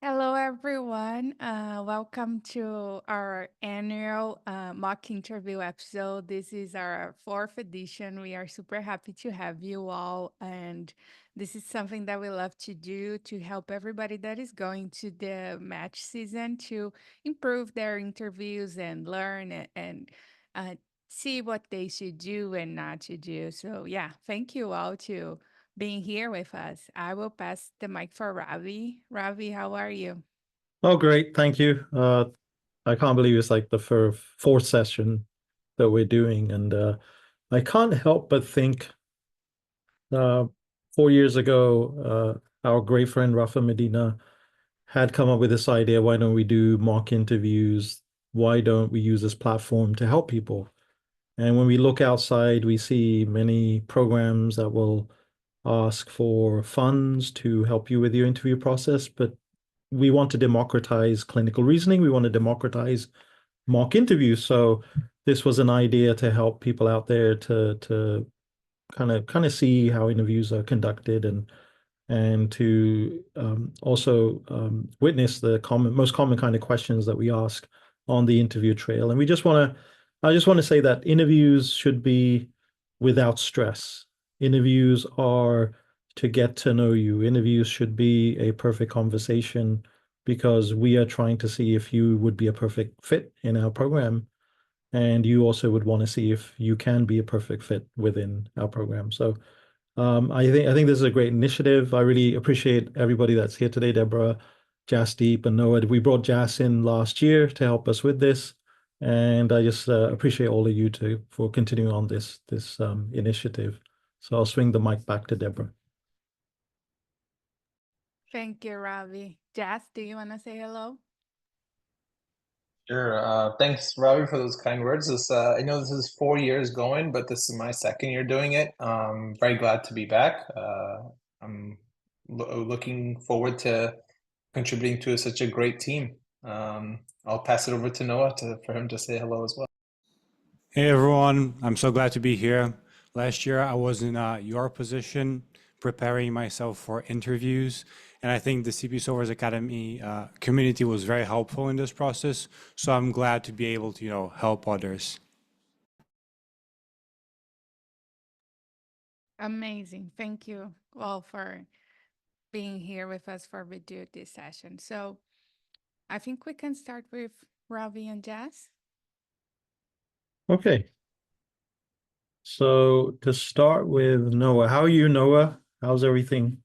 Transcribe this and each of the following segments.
Hello, everyone. Welcome to our annual mock interview episode. This is our fourth edition. We are super happy to have you all. And this is something that we love to do to help everybody that is going to the match season to improve their interviews and learn and uh, see what they should do and not to do. So, yeah, thank you all to being here with us. I will pass the mic for Ravi. Ravi, how are you? Oh, great. Thank you. I can't believe it's like the fourth session that we're doing. And I can't help but think uh, 4 years ago, our great friend Rafa Medina had come up with this idea, why don't we do mock interviews? Why don't we use this platform to help people? And when we look outside, we see many programs that will ask for funds to help you with your interview process, but we want to democratize clinical reasoning. We want to democratize mock interviews. So this was an idea to help people out there to kind of see how interviews are conducted and to also witness the most common kind of questions that we ask on the interview trail. And I just want to say that interviews should be without stress. Interviews are to get to know you. Interviews should be a perfect conversation because we are trying to see if you would be a perfect fit in our program. And you also would want to see if you can be a perfect fit within our program. So I think this is a great initiative. I really appreciate everybody that's here today, Deborah, Jasdeep, and Noah. We brought Jas in last year to help us with this, and I just appreciate all of you too for continuing on this initiative. So I'll swing the mic back to Deborah. Thank you, Ravi. Jazz, do you want to say hello? Sure. Thanks, Robbie, for those kind words. I know this is 4 years going, but this is my second year doing it. Very glad to be back. I'm looking forward to contributing to such a great team. I'll pass it over to Noah for him to say hello as well. Hey everyone, I'm so glad to be here. Last year I was in your position preparing myself for interviews, and I think the CP Solvers Academy community was very helpful in this process. So I'm glad to be able to, help others. Amazing. Thank you all for being here with us for we do this session. So I think we can start with Ravi and Jazz. Okay. So to start with Noah, how are you, Noah? How's everything?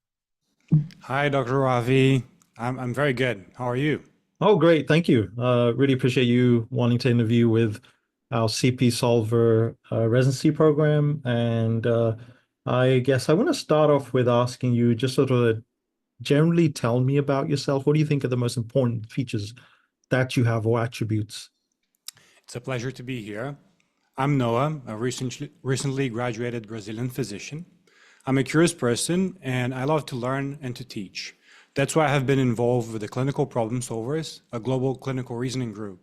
Hi, Dr. Ravi. I'm very good. How are you? Oh, great. Thank you. Really appreciate you wanting to interview with our CP Solver residency program. And I guess I want to start off with asking you just sort of generally tell me about yourself. What do you think are the most important features that you have or attributes? It's a pleasure to be here. I'm Noah, a recently graduated Brazilian physician. I'm a curious person and I love to learn and to teach. That's why I have been involved with the Clinical Problem Solvers, a global clinical reasoning group.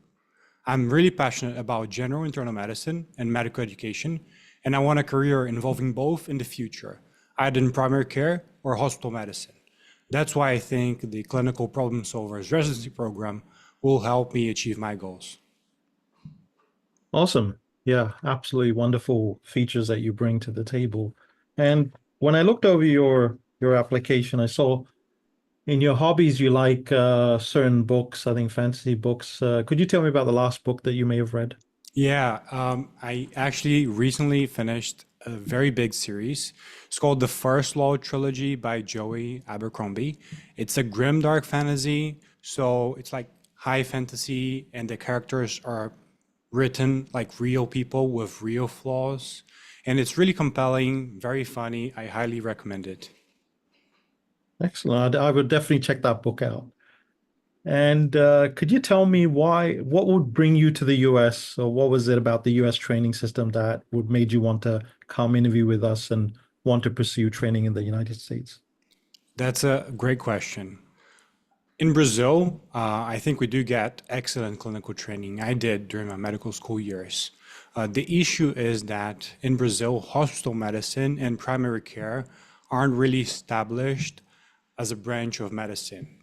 I'm really passionate about general internal medicine and medical education, and I want a career involving both in the future, either in primary care or hospital medicine. That's why I think the Clinical Problem Solvers residency program will help me achieve my goals. Awesome. Yeah, absolutely wonderful features that you bring to the table. And when I looked over your application, I saw in your hobbies you like certain books, I think fantasy books. Could you tell me about the last book that you may have read? Yeah, I actually recently finished a very big series. It's called the First Law Trilogy by Joey Abercrombie. It's a grim dark fantasy, so it's like high fantasy, and the characters are written like real people with real flaws. And it's really compelling, very funny. I highly recommend it. Excellent. I would definitely check that book out. And could you tell me what would bring you to the US, or what was it about the US training system that would made you want to come interview with us and want to pursue training in the United States? That's a great question. In Brazil, I think we do get excellent clinical training. I did during my medical school years. The issue is that in Brazil, hospital medicine and primary care aren't really established as a branch of medicine.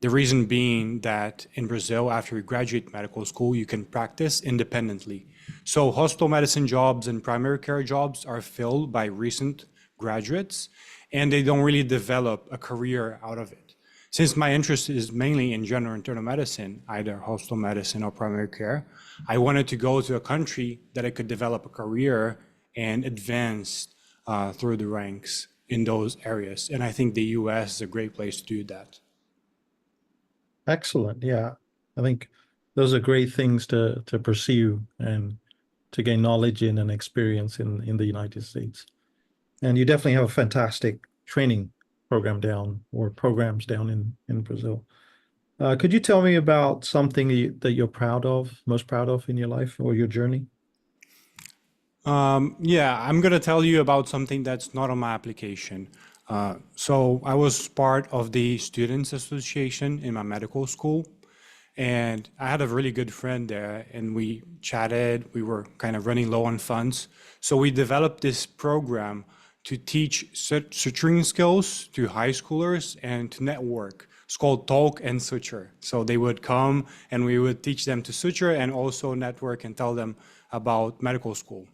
The reason being that in Brazil, after you graduate medical school, you can practice independently. So hospital medicine jobs and primary care jobs are filled by recent graduates, and they don't really develop a career out of it. Since my interest is mainly in general internal medicine, either hospital medicine or primary care, I wanted to go to a country that I could develop a career and advance through the ranks in those areas. And I think the US is a great place to do that. Excellent. Yeah. I think those are great things to pursue and to gain knowledge in and experience in the United States. And you definitely have a fantastic training program down or programs down in Brazil. Could you tell me about something that you're most proud of in your life or your journey? Yeah, I'm going to tell you about something that's not on my application. So I was part of the Students Association in my medical school, and I had a really good friend there, and we chatted. We were kind of running low on funds. So we developed this program to teach suturing skills to high schoolers and to network. It's called Talk and Suture. So they would come and we would teach them to suture and also network and tell them about medical school.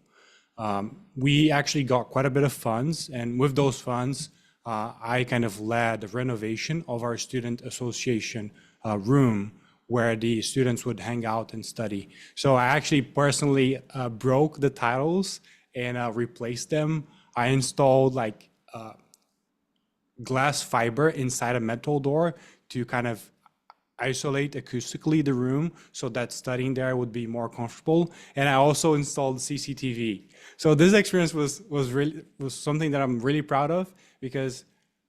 We actually got quite a bit of funds, and with those funds, I kind of led the renovation of our student association room where the students would hang out and study. So I actually personally broke the tiles and replaced them. I installed like glass fiber inside a metal door to kind of isolate acoustically the room so that studying there would be more comfortable. And I also installed CCTV. So this experience was something that I'm really proud of because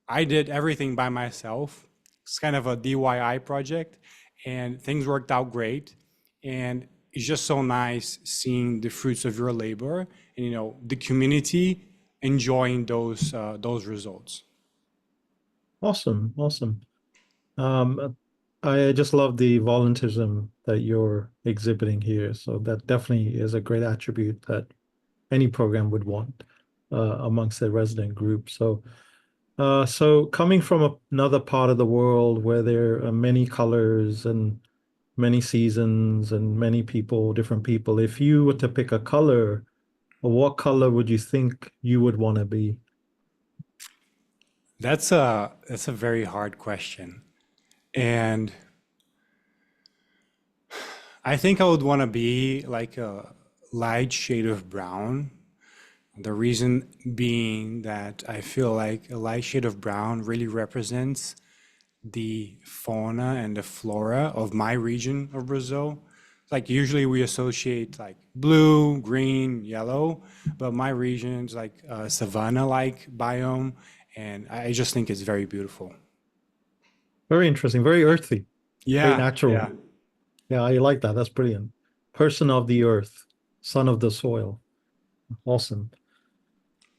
I did everything by myself. It's kind of a DIY project, and things worked out great. And it's just so nice seeing the fruits of your labor and the community enjoying those results. Awesome. I just love the volunteerism that you're exhibiting here. So that definitely is a great attribute that any program would want amongst their resident group. So coming from another part of the world where there are many colors and many seasons and many people, different people, if you were to pick a color, what color would you think you would want to be? That's a very hard question. And I think I would want to be like a light shade of brown. The reason being that I feel like a light shade of brown really represents the fauna and the flora of my region of Brazil. Like usually we associate like blue, green, yellow, but my region is like a savanna-like biome, and I just think it's very beautiful. Very interesting, very earthy, very Yeah, natural. yeah. Yeah, I like that. That's brilliant. Person of the earth, son of the soil. Awesome.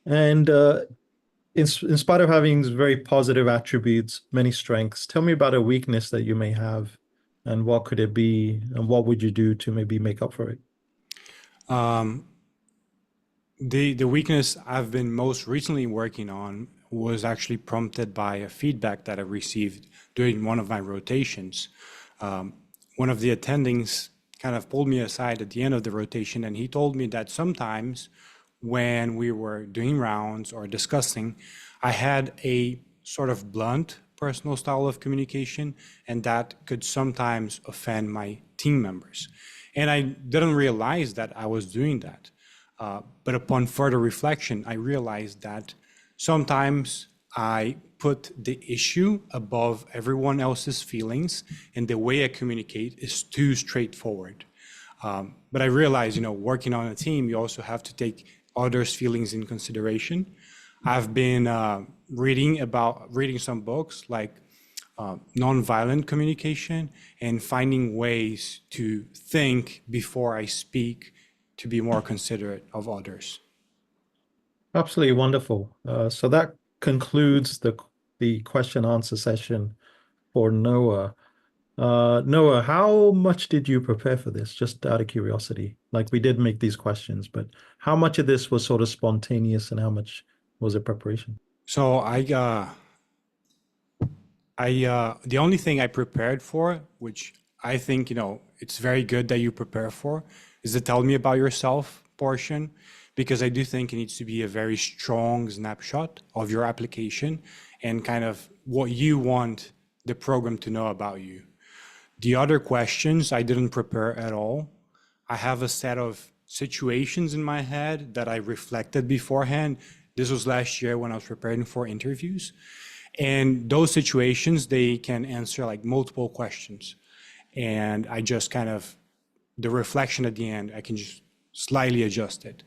And in spite of having very positive attributes, many strengths, tell me about a weakness that you may have, and what could it be, and what would you do to maybe make up for it? The weakness I've been most recently working on was actually prompted by a feedback that I received during one of my rotations. One of the attendings kind of pulled me aside at the end of the rotation, and he told me that sometimes when we were doing rounds or discussing, I had a sort of blunt personal style of communication, and that could sometimes offend my team members. And I didn't realize that I was doing that. But upon further reflection, I realized that sometimes I put the issue above everyone else's feelings, and the way I communicate is too straightforward. But I realized, working on a team, you also have to take others' feelings in consideration. I've been reading some books like nonviolent communication and finding ways to think before I speak to be more considerate of others. Absolutely wonderful. So that concludes the question answer session for Noah. Noah, how much did you prepare for this? Just out of curiosity. Like we did make these questions, but how much of this was sort of spontaneous and how much was it preparation? So The only thing I prepared for, which I think, it's very good that you prepare for, is the tell me about yourself portion, because I do think it needs to be a very strong snapshot of your application and kind of what you want the program to know about you. The other questions I didn't prepare at all. I have a set of situations in my head that I reflected beforehand. This was last year when I was preparing for interviews. And those situations, they can answer like multiple questions. And I just kind of, the reflection at the end, I can just slightly adjust it.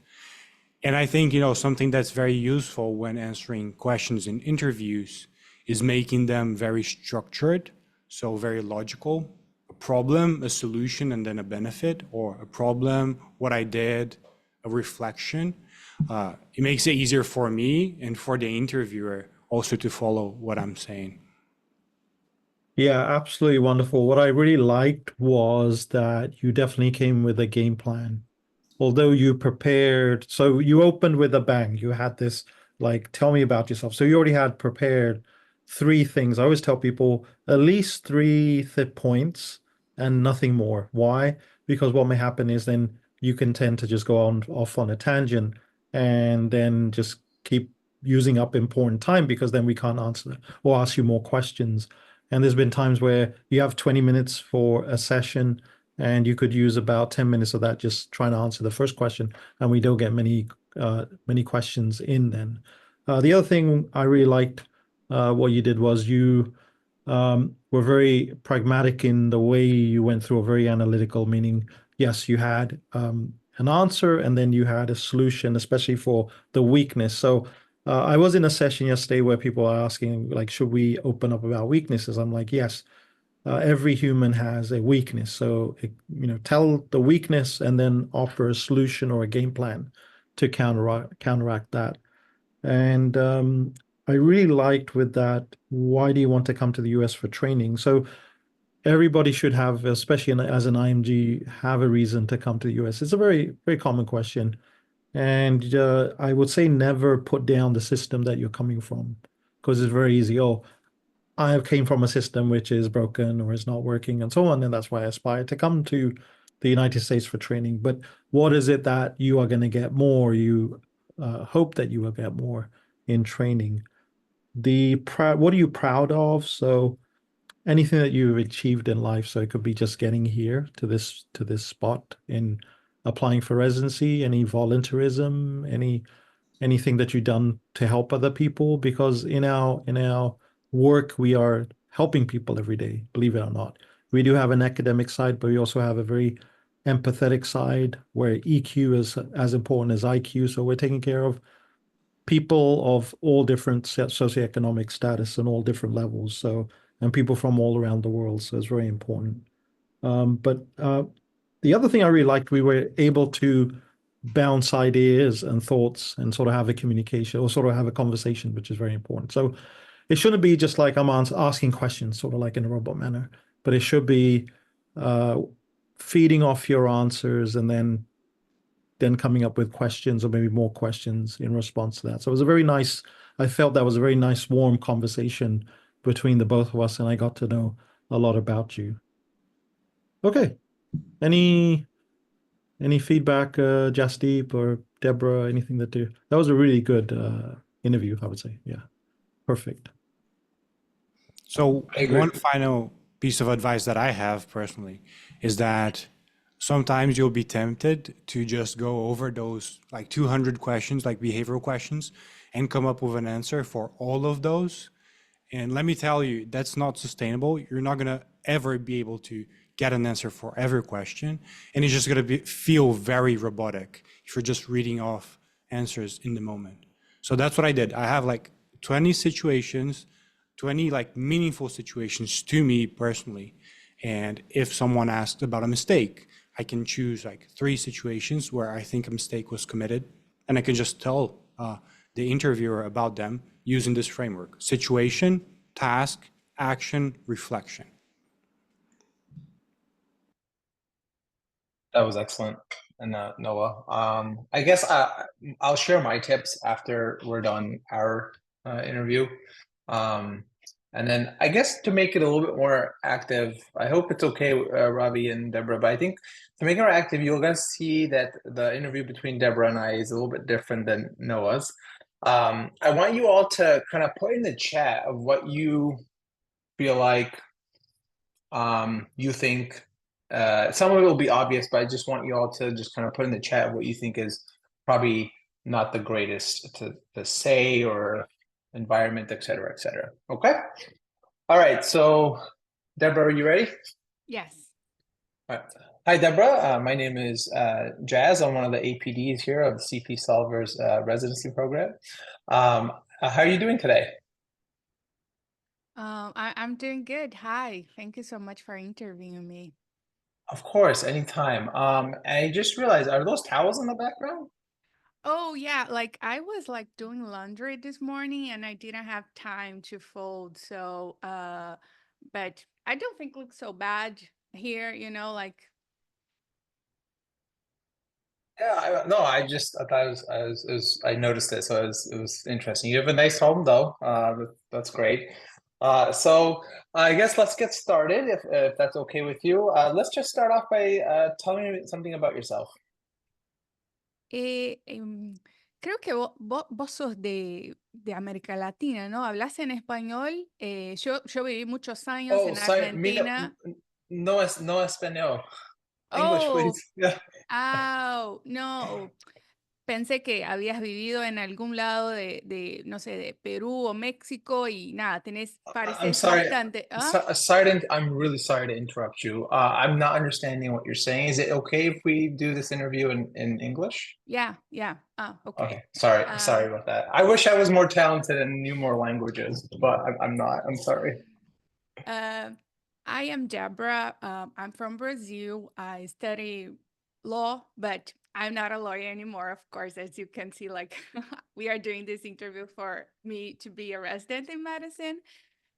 And I think, something that's very useful when answering questions in interviews is making them very structured, so very logical. A problem, a solution, and then a benefit, or a problem, what I did, a reflection. It makes it easier for me and for the interviewer also to follow what I'm saying. Yeah, absolutely wonderful. What I really liked was that you definitely came with a game plan. Although you prepared, so you opened with a bang. You had this, like, tell me about yourself. So you already had prepared three things. I always tell people at least three points and nothing more. Why? Because what may happen is then you can tend to just go on off on a tangent and then just keep using up important time because then we can't answer or ask you more questions. And there's been times where you have 20 minutes for a session and you could use about 10 minutes of that just trying to answer the first question, and we don't get many questions in then. The other thing I really liked what you did was you were very pragmatic in the way you went through, a very analytical, meaning, yes, you had an answer and then you had a solution, especially for the weakness. So I was in a session yesterday where people are asking, like, should we open up about weaknesses? I'm like, yes. Every human has a weakness. So, tell the weakness and then offer a solution or a game plan to counteract that. And I really liked with that, why do you want to come to the US for training? So everybody should have, especially as an IMG, have a reason to come to the US. It's a very, very common question. And I would say never put down the system that you're coming from, because it's very easy. Oh, I came from a system which is broken or is not working and so on, and that's why I aspire to come to the United States for training. But what is it that you are going to get more? You hope that you will get more in training. What are you proud of? So anything that you've achieved in life. So it could be just getting here to this spot in applying for residency, any volunteerism, anything that you've done to help other people, because in our work we are helping people every day, believe it or not. We do have an academic side, but we also have a very empathetic side where EQ is as important as IQ. So we're taking care of people of all different socioeconomic status and all different levels. So, and people from all around the world. So it's very important. But the other thing I really liked, we were able to bounce ideas and thoughts and sort of have a communication or sort of have a conversation, which is very important. So it shouldn't be just like I'm asking questions, sort of like in a robot manner, but it should be feeding off your answers and then coming up with questions or maybe more questions in response to that. So it was a very nice, I felt that was a very nice, warm conversation between the both of us, and I got to know a lot about you. Okay. Any feedback, Jasdeep or Deborah, anything that was a really good interview, I would say. Yeah. Perfect. So one final piece of advice that I have personally is that sometimes you'll be tempted to just go over those like 200 questions, like behavioral questions, and come up with an answer for all of those. And let me tell you, that's not sustainable. You're not going to ever be able to get an answer for every question. And it's just going to feel very robotic if you're just reading off answers in the moment. So that's what I did. I have like 20 situations, 20 like meaningful situations to me personally. And if someone asked about a mistake, I can choose like 3 situations where I think a mistake was committed. And I can just tell the interviewer about them using this framework: situation, task, action, reflection. That was excellent. And Noah, I guess I'll share my tips after we're done our interview. And then I guess to make it a little bit more active, I hope it's okay, Robbie and Deborah, but I think to make it more active, you're going to see that the interview between Deborah and I is a little bit different than Noah's. I want you all to kind of put in the chat of what you feel like you think. Some of it will be obvious, but I just want you all to just kind of put in the chat what you think is probably not the greatest to say or environment, et cetera, et cetera. Okay? All right. So, Deborah, are you ready? Yes. All right. Hi, Deborah. My name is Jazz. I'm one of the APDs here of the CP Solvers residency program. How are you doing today? I'm doing good. Hi. Thank you so much for interviewing me. Of course, anytime. I just realized, are those towels in the background? Oh yeah, like I was like doing laundry this morning and I didn't have time to fold. So but I don't think it looks so bad here, like Yeah, no, I thought I noticed it, so it was interesting. You have a nice home though. That's great. So I guess let's get started if that's okay with you. Let's just start off by telling me something about yourself. Eh, em, creo que vos sos de América Latina, ¿no? ¿Hablas en español? Yo viví muchos años Oh, en sorry, Argentina. no español. English, Oh, please. Yeah. no. Pensé que habías vivido en algún lado no sé, de Perú o México y nada, I'm pareces sorry. bastante, I'm really sorry to interrupt you. I'm not understanding what you're saying. Is it okay if we do this interview in English? Yeah. Okay. Okay, sorry about that. I wish I was more talented and knew more languages, but I'm not. I'm sorry. Uh, I am Deborah. I'm from Brazil. I study law, but I'm not a lawyer anymore, of course, as you can see, like we are doing this interview for me to be a resident in medicine.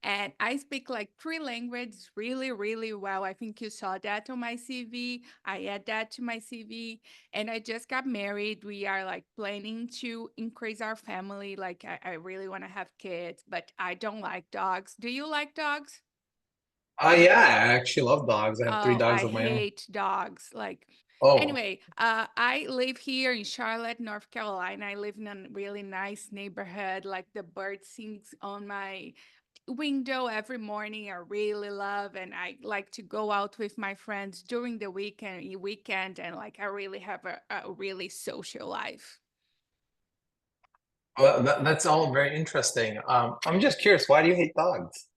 And I speak like 3 languages really, really well. I think you saw that on my CV. I add that to my CV. And I just got married. We are like planning to increase our family. Like I really want to have kids, but I don't like dogs. Do you like dogs? Yeah, I actually love dogs. I have 3 Oh, dogs I of my own. hate dogs. Like, Oh, anyway, I live here in Charlotte, North Carolina. I live in a really nice neighborhood. Like the bird sings on my window every morning. I really love, and I like to go out with my friends during the weekend, and like I really have a really social life. well, that's all very interesting. I'm just curious, why do you hate dogs?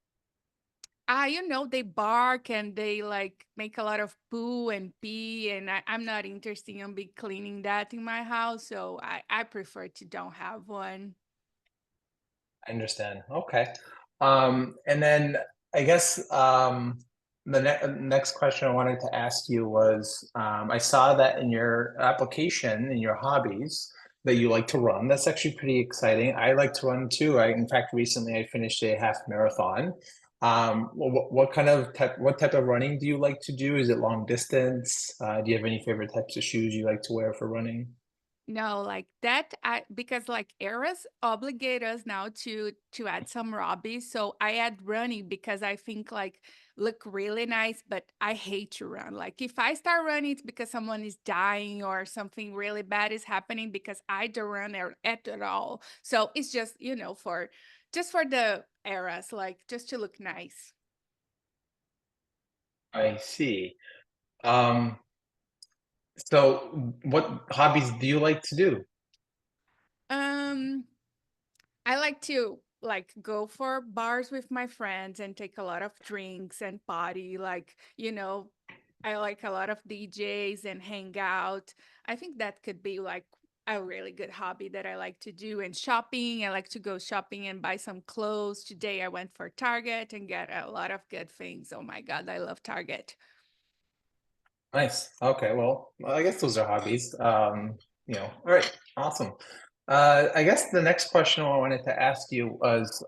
They bark and they like make a lot of poo and pee, and I'm not interested in be cleaning that in my house, so I prefer to don't have one. I understand. Okay. And then I guess the next question I wanted to ask you was I saw that in your application, in your hobbies, that you like to run. That's actually pretty exciting. I like to run too. In fact, recently I finished a half marathon. What type of running do you like to do? Is it long distance? Do you have any favorite types of shoes you like to wear for running? No, like that, because like eras obligate us now to add some hobbies. So I add running because I think like look really nice, but I hate to run. Like if I start running, it's because someone is dying or something really bad is happening because I don't run at all. So it's just for the eras, like just to look nice. I see. Um, So, what hobbies do you like to do? Um, I like to like go for bars with my friends and take a lot of drinks and party. Like, I like a lot of DJs and hang out. I think that could be like a really good hobby that I like to do. And shopping, I like to go shopping and buy some clothes. Today I went for Target and get a lot of good things. Oh my God, I love Target. Nice. Okay, well, I guess those are hobbies. All right, awesome. I guess the next question I wanted to ask you was,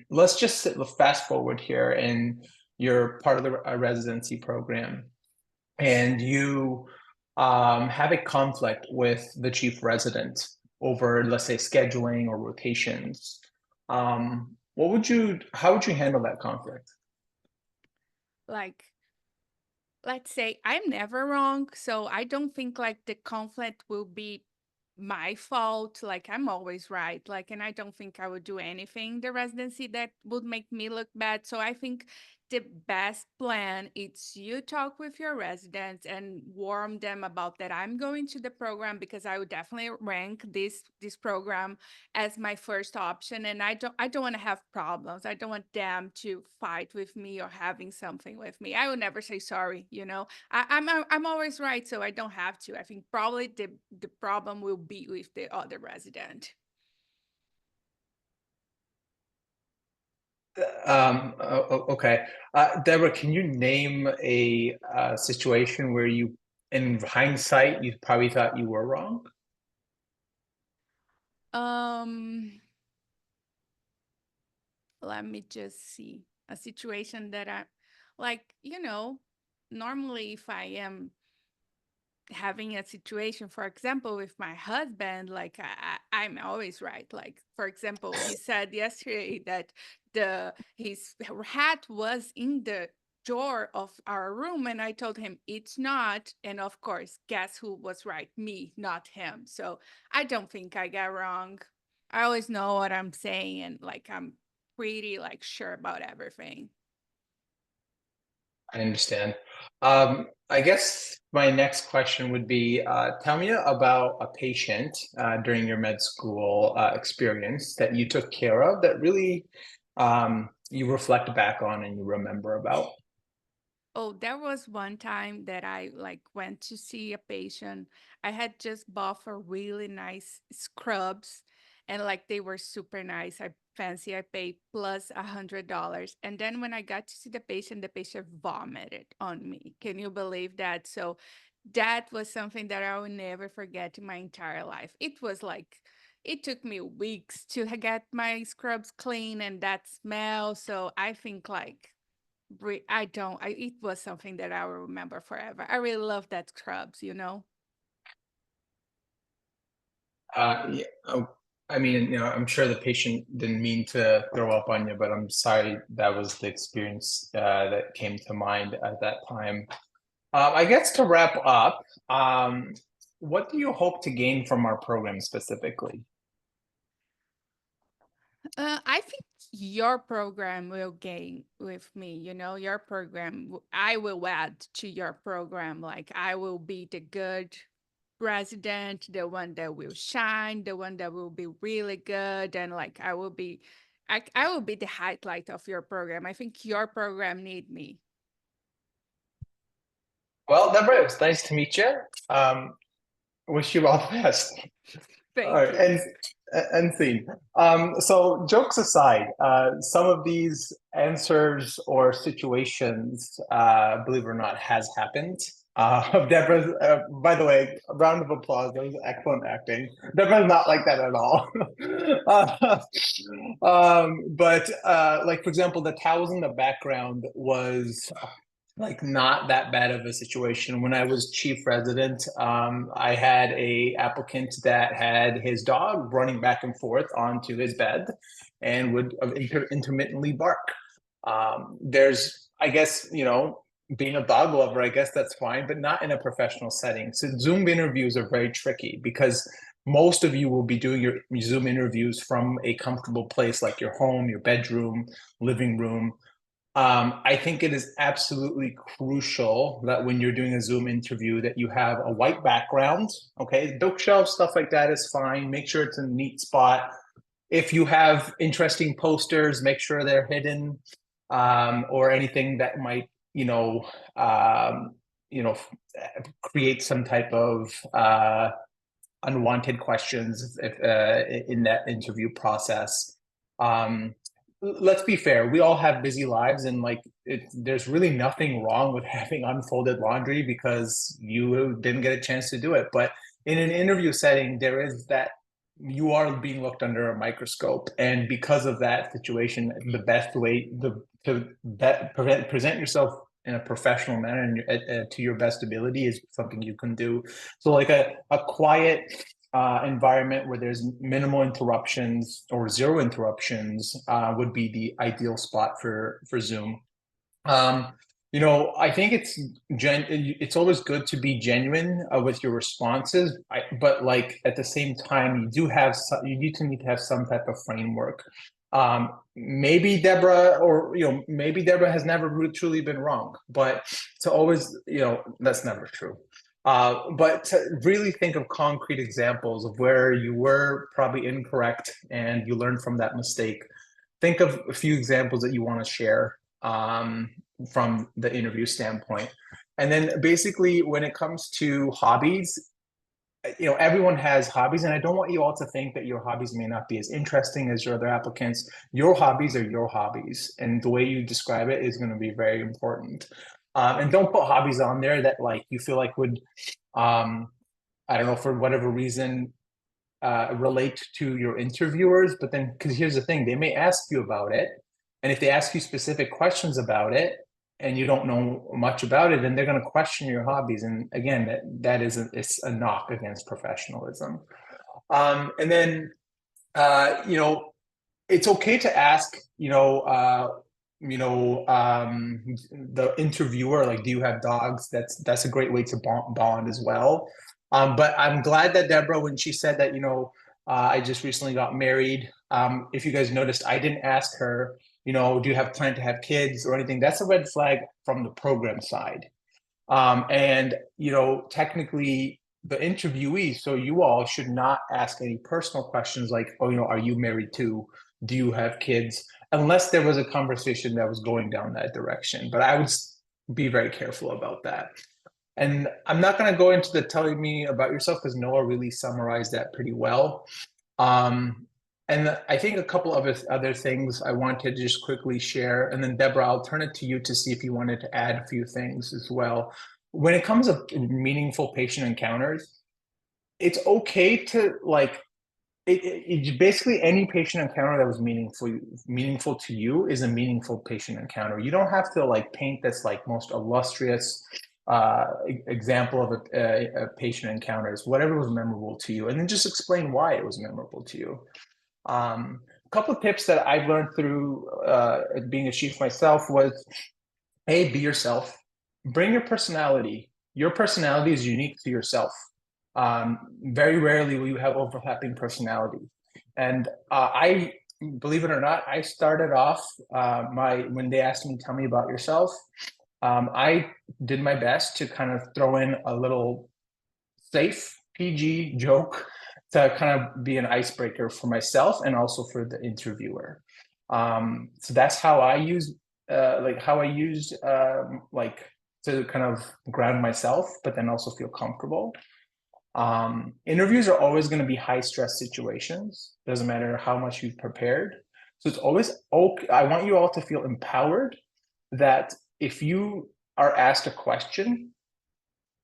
let's just fast forward here, and you're part of the residency program, and you have a conflict with the chief resident over, let's say, scheduling or rotations. how would you handle that conflict? Like, let's say I'm never wrong, so I don't think like the conflict will be my fault. Like I'm always right. Like, and I don't think I would do anything in the residency that would make me look bad. So I think the best plan is you talk with your residents and warn them about that I'm going to the program because I would definitely rank this program as my first option, and I don't want to have problems. I don't want them to fight with me or having something with me. I would never say sorry, you know. I'm always right, so I don't have to. I think probably the problem will be with the other resident. Okay. Deborah, can you name a situation where you, in hindsight, you probably thought you were wrong? Let me just see a situation that I like, you know, normally if I am having a situation, for example, with my husband, like I'm always right. Like, for example, he said yesterday that his hat was in the door of our room, and I told him it's not. And of course, guess who was right? Me, not him. So I don't think I got wrong. I always know what I'm saying, and like I'm pretty like sure about everything. I understand. I guess my next question would be, tell me about a patient during your med school experience that you took care of that really you reflect back on and you remember about. Oh, there was one time that I like went to see a patient. I had just bought for really nice scrubs, and like they were super nice. I fancy I paid plus $100. And then when I got to see the patient vomited on me. Can you believe that? So that was something that I will never forget in my entire life. It was like it took me weeks to get my scrubs clean and that smell. So I think like I don't. It was something that I will remember forever. I really love that scrubs, you know. Yeah, I mean, I'm sure the patient didn't mean to throw up on you, but I'm sorry that was the experience that came to mind at that time. I guess to wrap up, what do you hope to gain from our program specifically? I think your program will gain with me. You know, your program. I will add to your program. Like I will be the good resident, the one that will shine, the one that will be really good, and like I will be, I will be the highlight of your program. I think your program need me. Well, Deborah, it was nice to meet you. Wish you all the best. All Thank right, you. and scene. So jokes aside, some of these answers or situations, believe it or not, has happened. Deborah's, by the way, a round of applause. That was excellent acting. Deborah's not like that at all. But like for example, the towels in the background was like not that bad of a situation. When I was chief resident, I had a applicant that had his dog running back and forth onto his bed and would intermittently bark. There's, I guess, being a dog lover, I guess that's fine, but not in a professional setting. So Zoom interviews are very tricky because most of you will be doing your Zoom interviews from a comfortable place like your home, your bedroom, living room. I think it is absolutely crucial that when you're doing a Zoom interview that you have a white background, okay? Bookshelves, stuff like that is fine. Make sure it's in a neat spot. If you have interesting posters, make sure they're hidden, or anything that might, um, create some type of unwanted questions in that interview process. Let's be fair, we all have busy lives, and like there's really nothing wrong with having unfolded laundry because you didn't get a chance to do it. But in an interview setting, there is that you are being looked under a microscope, and because of that situation, the best way to present yourself in a professional manner and to your best ability is something you can do. So like a quiet environment where there's minimal interruptions or zero interruptions would be the ideal spot for Zoom. You know, I think it's always good to be genuine with your responses, but like at the same time, you need to have some type of framework. Maybe Deborah, or maybe Deborah has never truly been wrong, but to always, that's never true. But to really think of concrete examples of where you were probably incorrect and you learned from that mistake. Think of a few examples that you want to share from the interview standpoint. And then basically when it comes to hobbies, everyone has hobbies, and I don't want you all to think that your hobbies may not be as interesting as your other applicants. Your hobbies are your hobbies, and the way you describe it is going to be very important. And don't put hobbies on there that like you feel like would, I don't know, for whatever reason, relate to your interviewers. But then, because here's the thing, they may ask you about it, and if they ask you specific questions about it and you don't know much about it, then they're going to question your hobbies. And again, it's a knock against professionalism. And then, it's okay to ask, the interviewer, like, do you have dogs? That's a great way to bond as well. But I'm glad that Deborah, when she said that, I just recently got married. If you guys noticed, I didn't ask her, do you have plan to have kids or anything? That's a red flag from the program side. And, technically the interviewee, so you all should not ask any personal questions like, oh, are you married too? Do you have kids? Unless there was a conversation that was going down that direction. But I would be very careful about that. And I'm not going to go into the telling me about yourself because Noah really summarized that pretty well. And I think a couple of other things I wanted to just quickly share. And then Deborah, I'll turn it to you to see if you wanted to add a few things as well. When it comes to meaningful patient encounters, it's okay to like, basically any patient encounter that was meaningful to you is a meaningful patient encounter. You don't have to like paint this like most illustrious example of a patient encounters, whatever was memorable to you, and then just explain why it was memorable to you. A couple of tips that I've learned through being a chief myself was, A, be yourself. Bring your personality. Your personality is unique to yourself. Very rarely will you have overlapping personality. And I, believe it or not, I started off when they asked me, tell me about yourself, I did my best to kind of throw in a little safe PG joke to kind of be an icebreaker for myself and also for the interviewer. So that's how I use to kind of ground myself, but then also feel comfortable. Interviews are always going to be high stress situations. Doesn't matter how much you've prepared. So it's always okay. I want you all to feel empowered that if you are asked a question,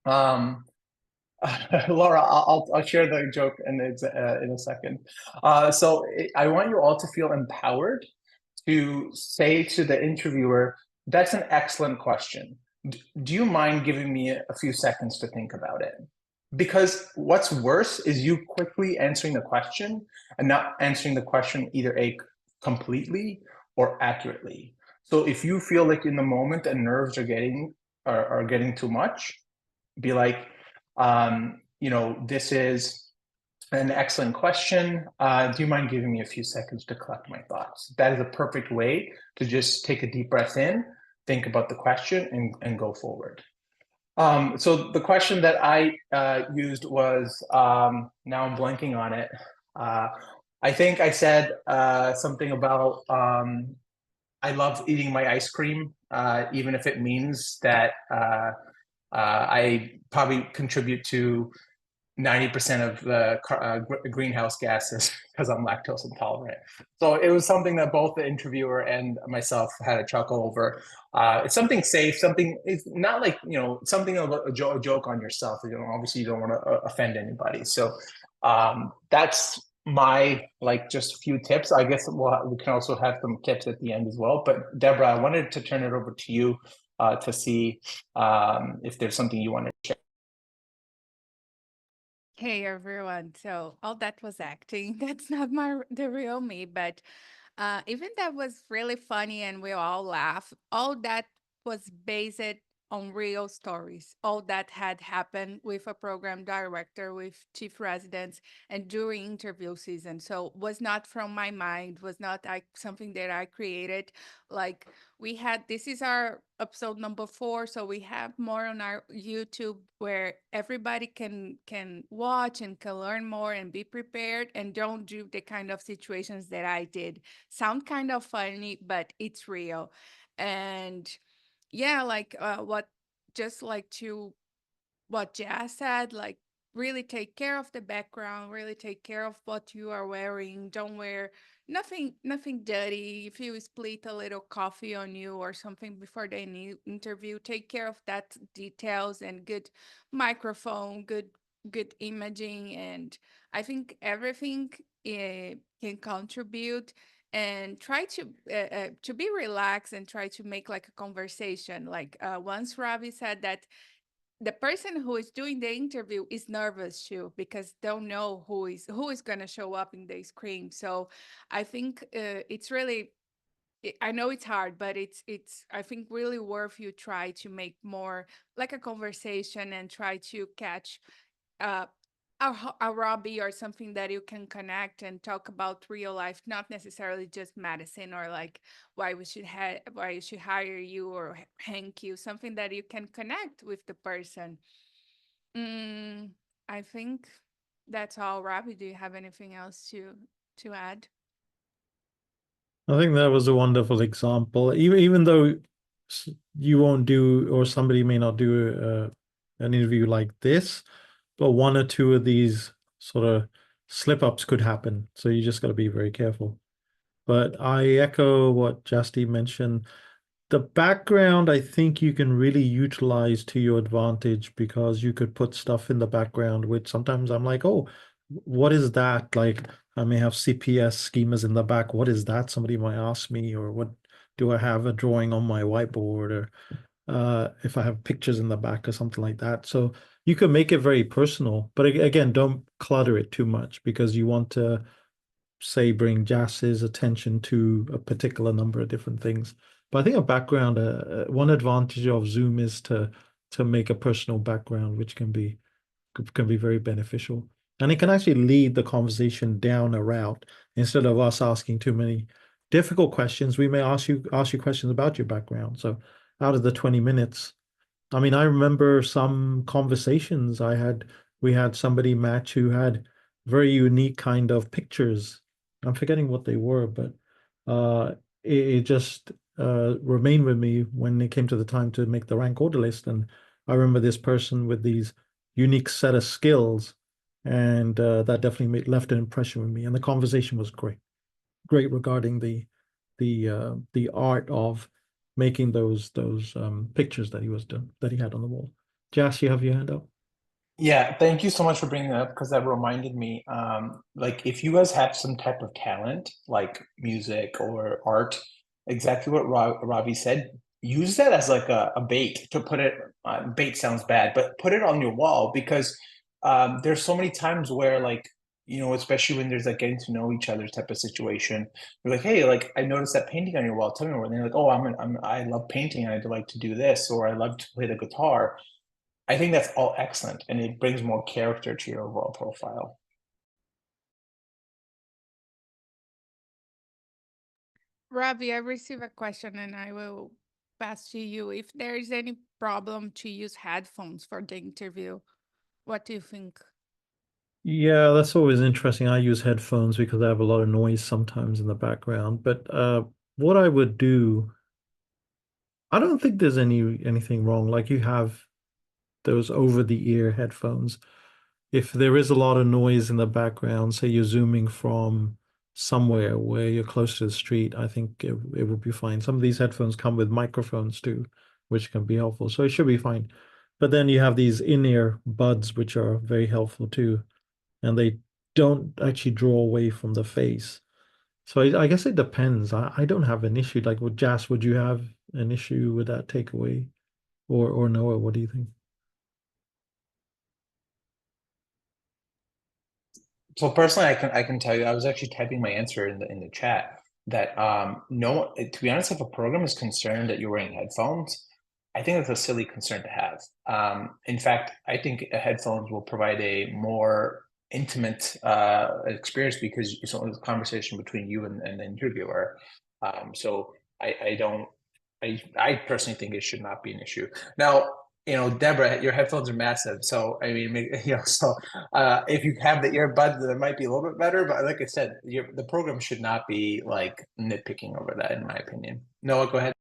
Laura, I'll share the joke in a second. So I want you all to feel empowered to say to the interviewer, that's an excellent question. Do you mind giving me a few seconds to think about it? Because what's worse is you quickly answering the question and not answering the question either completely or accurately. So if you feel like in the moment the nerves are getting too much, be like, this is an excellent question. Do you mind giving me a few seconds to collect my thoughts? That is a perfect way to just take a deep breath in, think about the question, and go forward. So the question that I used was, now I'm blanking on it. I think I said something about, I love eating my ice cream, even if it means that I probably contribute to 90% of the greenhouse gases because I'm lactose intolerant. So it was something that both the interviewer and myself had a chuckle over. It's something safe, it's not like, something about a joke on yourself. Obviously you don't want to offend anybody. So that's my, just a few tips. I guess we can also have some tips at the end as well. But Deborah, I wanted to turn it over to you to see if there's something you want to share. Hey everyone. So all that was acting. That's not the real me, but even that was really funny and we all laugh. All that was based on real stories. All that had happened with a program director, with chief residents, and during interview season. So was not from my mind. Was not something that I created. Like we had, this is our episode number 4, so we have more on our YouTube where everybody can watch and can learn more and be prepared and don't do the kind of situations that I did. Sound kind of funny, but it's real. And yeah, like what just like to what Jazz said, like really take care of the background, really take care of what you are wearing. Don't wear nothing dirty. If you split a little coffee on you or something before the interview, take care of that details and good microphone, good imaging, and I think everything can contribute. And try to be relaxed and try to make like a conversation. Like once Ravi said that the person who is doing the interview is nervous too because don't know who is going to show up in the screen. So I think it's really I know it's hard, but it's I think really worth you try to make more like a conversation and try to catch uh, a hobby or something that you can connect and talk about real life, not necessarily just medicine or like why we should hire you or thank you, something that you can connect with the person. Mm, I think that's all. Robbie, do you have anything else to add? I think that was a wonderful example. Even though you won't do, or somebody may not do an interview like this, but one or two of these sort of slip ups could happen. So you just got to be very careful. But I echo what Justy mentioned. The background, I think you can really utilize to your advantage because you could put stuff in the background, which sometimes I'm like, oh, what is that? Like, I may have CPS schemas in the back. What is that? Somebody might ask me, or what do I have a drawing on my whiteboard, or if I have pictures in the back or something like that. So you can make it very personal, but again, don't clutter it too much because you want to say bring Jass's attention to a particular number of different things. But I think a background, one advantage of Zoom is to make a personal background, which can be very beneficial, and it can actually lead the conversation down a route instead of us asking too many difficult questions. We may ask you questions about your background. So out of the 20 minutes, I mean, I remember some conversations we had somebody match who had very unique kind of pictures. I'm forgetting what they were, but uh, it just remained with me when it came to the time to make the rank order list. And I remember this person with these unique set of skills, and that definitely left an impression with me. And the conversation was great regarding the art of making those pictures that he had on the wall. Jas, you have your hand up. Yeah, thank you so much for bringing that up because that reminded me. Like if you guys have some type of talent, like music or art, exactly what Ravi said, use that as like a bait to put it. Bait sounds bad, but put it on your wall because there's so many times where like especially when there's like getting to know each other type of situation, you're like, hey, like I noticed that painting on your wall. Tell me more. And they're like, oh, I love painting. I'd like to do this, or I love to play the guitar. I think that's all excellent, and it brings more character to your overall profile. Robbie, I received a question and I will pass to you. If there is any problem to use headphones for the interview, what do you think? Yeah, that's always interesting. I use headphones because I have a lot of noise sometimes in the background. But what I would do, I don't think there's anything wrong. Like you have those over-the-ear headphones. If there is a lot of noise in the background, say you're zooming from somewhere where you're close to the street, I think it would be fine. Some of these headphones come with microphones too, which can be helpful. So it should be fine. But then you have these in-ear buds, which are very helpful too, and they don't actually draw away from the face. So I guess it depends. I don't have an issue. Like with Jas, would you have an issue with that takeaway? Or Noah, what do you think? So personally, I can tell you, I was actually typing my answer in the chat that no, to be honest, if a program is concerned that you're wearing headphones, I think that's a silly concern to have. In fact, I think headphones will provide a more intimate experience because it's only a conversation between you and the interviewer. So I don't, I personally think it should not be an issue. Now, you know, Deborah, your headphones are massive. So, I mean, you know, so if you have the earbuds, that might be a little bit better. But like I said, the program should not be like nitpicking over that, in my opinion. Noah, go ahead.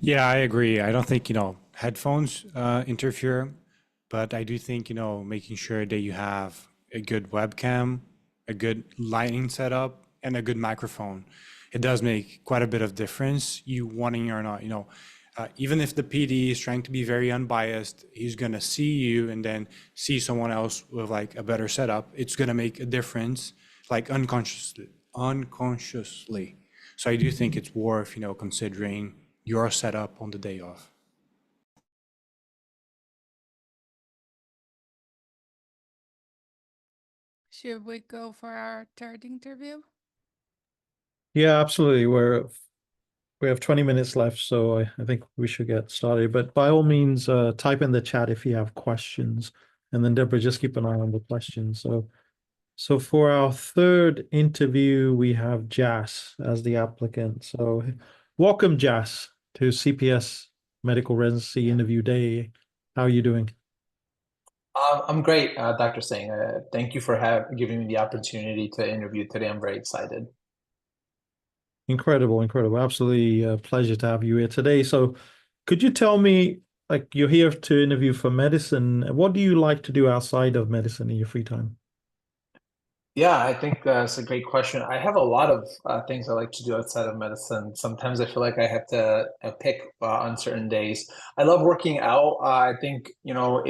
Yeah, I agree. I don't think, headphones interfere, but I do think, making sure that you have a good webcam, a good lighting setup, and a good microphone. It does make quite a bit of difference, you wanting or not, even if the PD is trying to be very unbiased, he's going to see you and then see someone else with like a better setup. It's going to make a difference, like unconsciously. So I do think it's worth, considering your setup on the day off. Should we go for our third interview? Yeah, absolutely. We have 20 minutes left, so I think we should get started. But by all means, type in the chat if you have questions, and then Deborah, just keep an eye on the questions. So for our third interview, we have Jas as the applicant. So welcome, Jas, to CPS Medical Residency Interview Day. How are you doing? I'm great, Dr. Singh. Thank you for giving me the opportunity to interview today. I'm very excited. Incredible, incredible. Absolutely a pleasure to have you here today. So could you tell me, like, you're here to interview for medicine. What do you like to do outside of medicine in your free time? Yeah, I think that's a great question. I have a lot of things I like to do outside of medicine. Sometimes I feel like I have to pick on certain days. I love working out. I think, you know,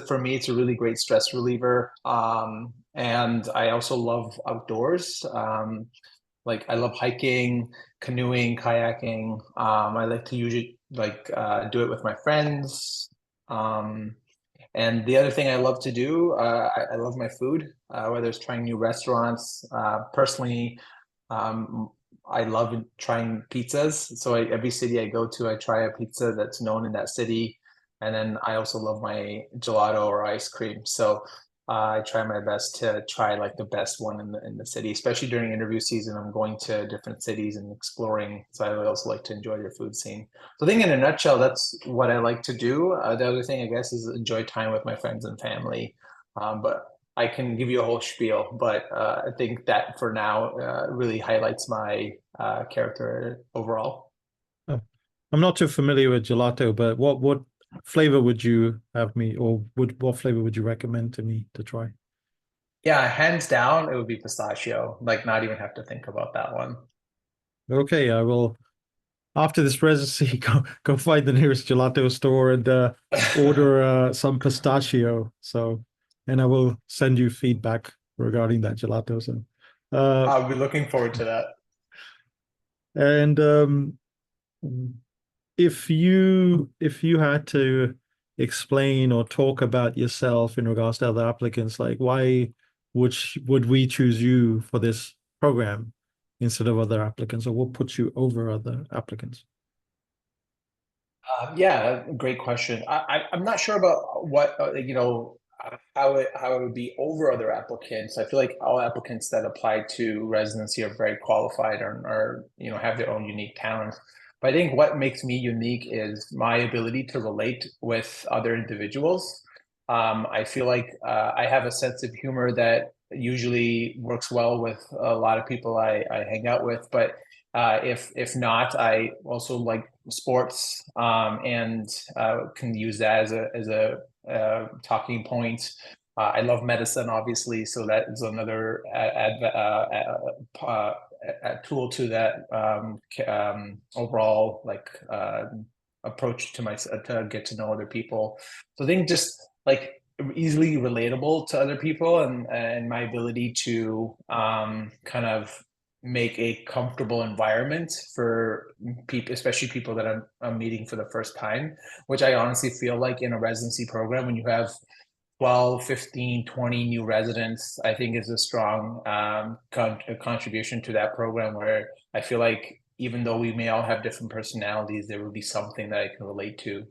for me, it's a really great stress reliever. And I also love outdoors. Like I love hiking, canoeing, kayaking. I like to usually do it with my friends. And the other thing I love to do, I love my food, whether it's trying new restaurants. Personally, I love trying pizzas. So every city I go to, I try a pizza that's known in that city. And then I also love my gelato or ice cream. So I try my best to try like the best one in the city, especially during interview season. I'm going to different cities and exploring. So I also like to enjoy your food scene. So I think in a nutshell, that's what I like to do. The other thing, I guess, is enjoy time with my friends and family. But I can give you a whole spiel, but I think that for now really highlights my character overall. Oh, I'm not too familiar with gelato, but what flavor would you have me, or what flavor would you recommend to me to try? Yeah, hands down, it would be pistachio. Like, not even have to think about that one. Okay, I will, after this residency, go find the nearest gelato store and order some pistachio. So, and I will send you feedback regarding that gelato. So, I'll be looking forward to that. and if you had to explain or talk about yourself in regards to other applicants, like why would we choose you for this program instead of other applicants, or what puts you over other applicants? Yeah, great question. I'm not sure about what how it would be over other applicants. I feel like all applicants that apply to residency are very qualified or have their own unique talents. But I think what makes me unique is my ability to relate with other individuals. I feel like I have a sense of humor that usually works well with a lot of people I hang out with, but if not, I also like sports and can use that as a talking point. I love medicine, obviously, so that is another tool to that overall approach to get to know other people. So I think just like easily relatable to other people and my ability to kind of make a comfortable environment for people, especially people that I'm meeting for the first time, which I honestly feel like in a residency program, when you have 12, 15, 20 new residents, I think is a strong contribution to that program, where I feel like even though we may all have different personalities, there will be something that I can relate to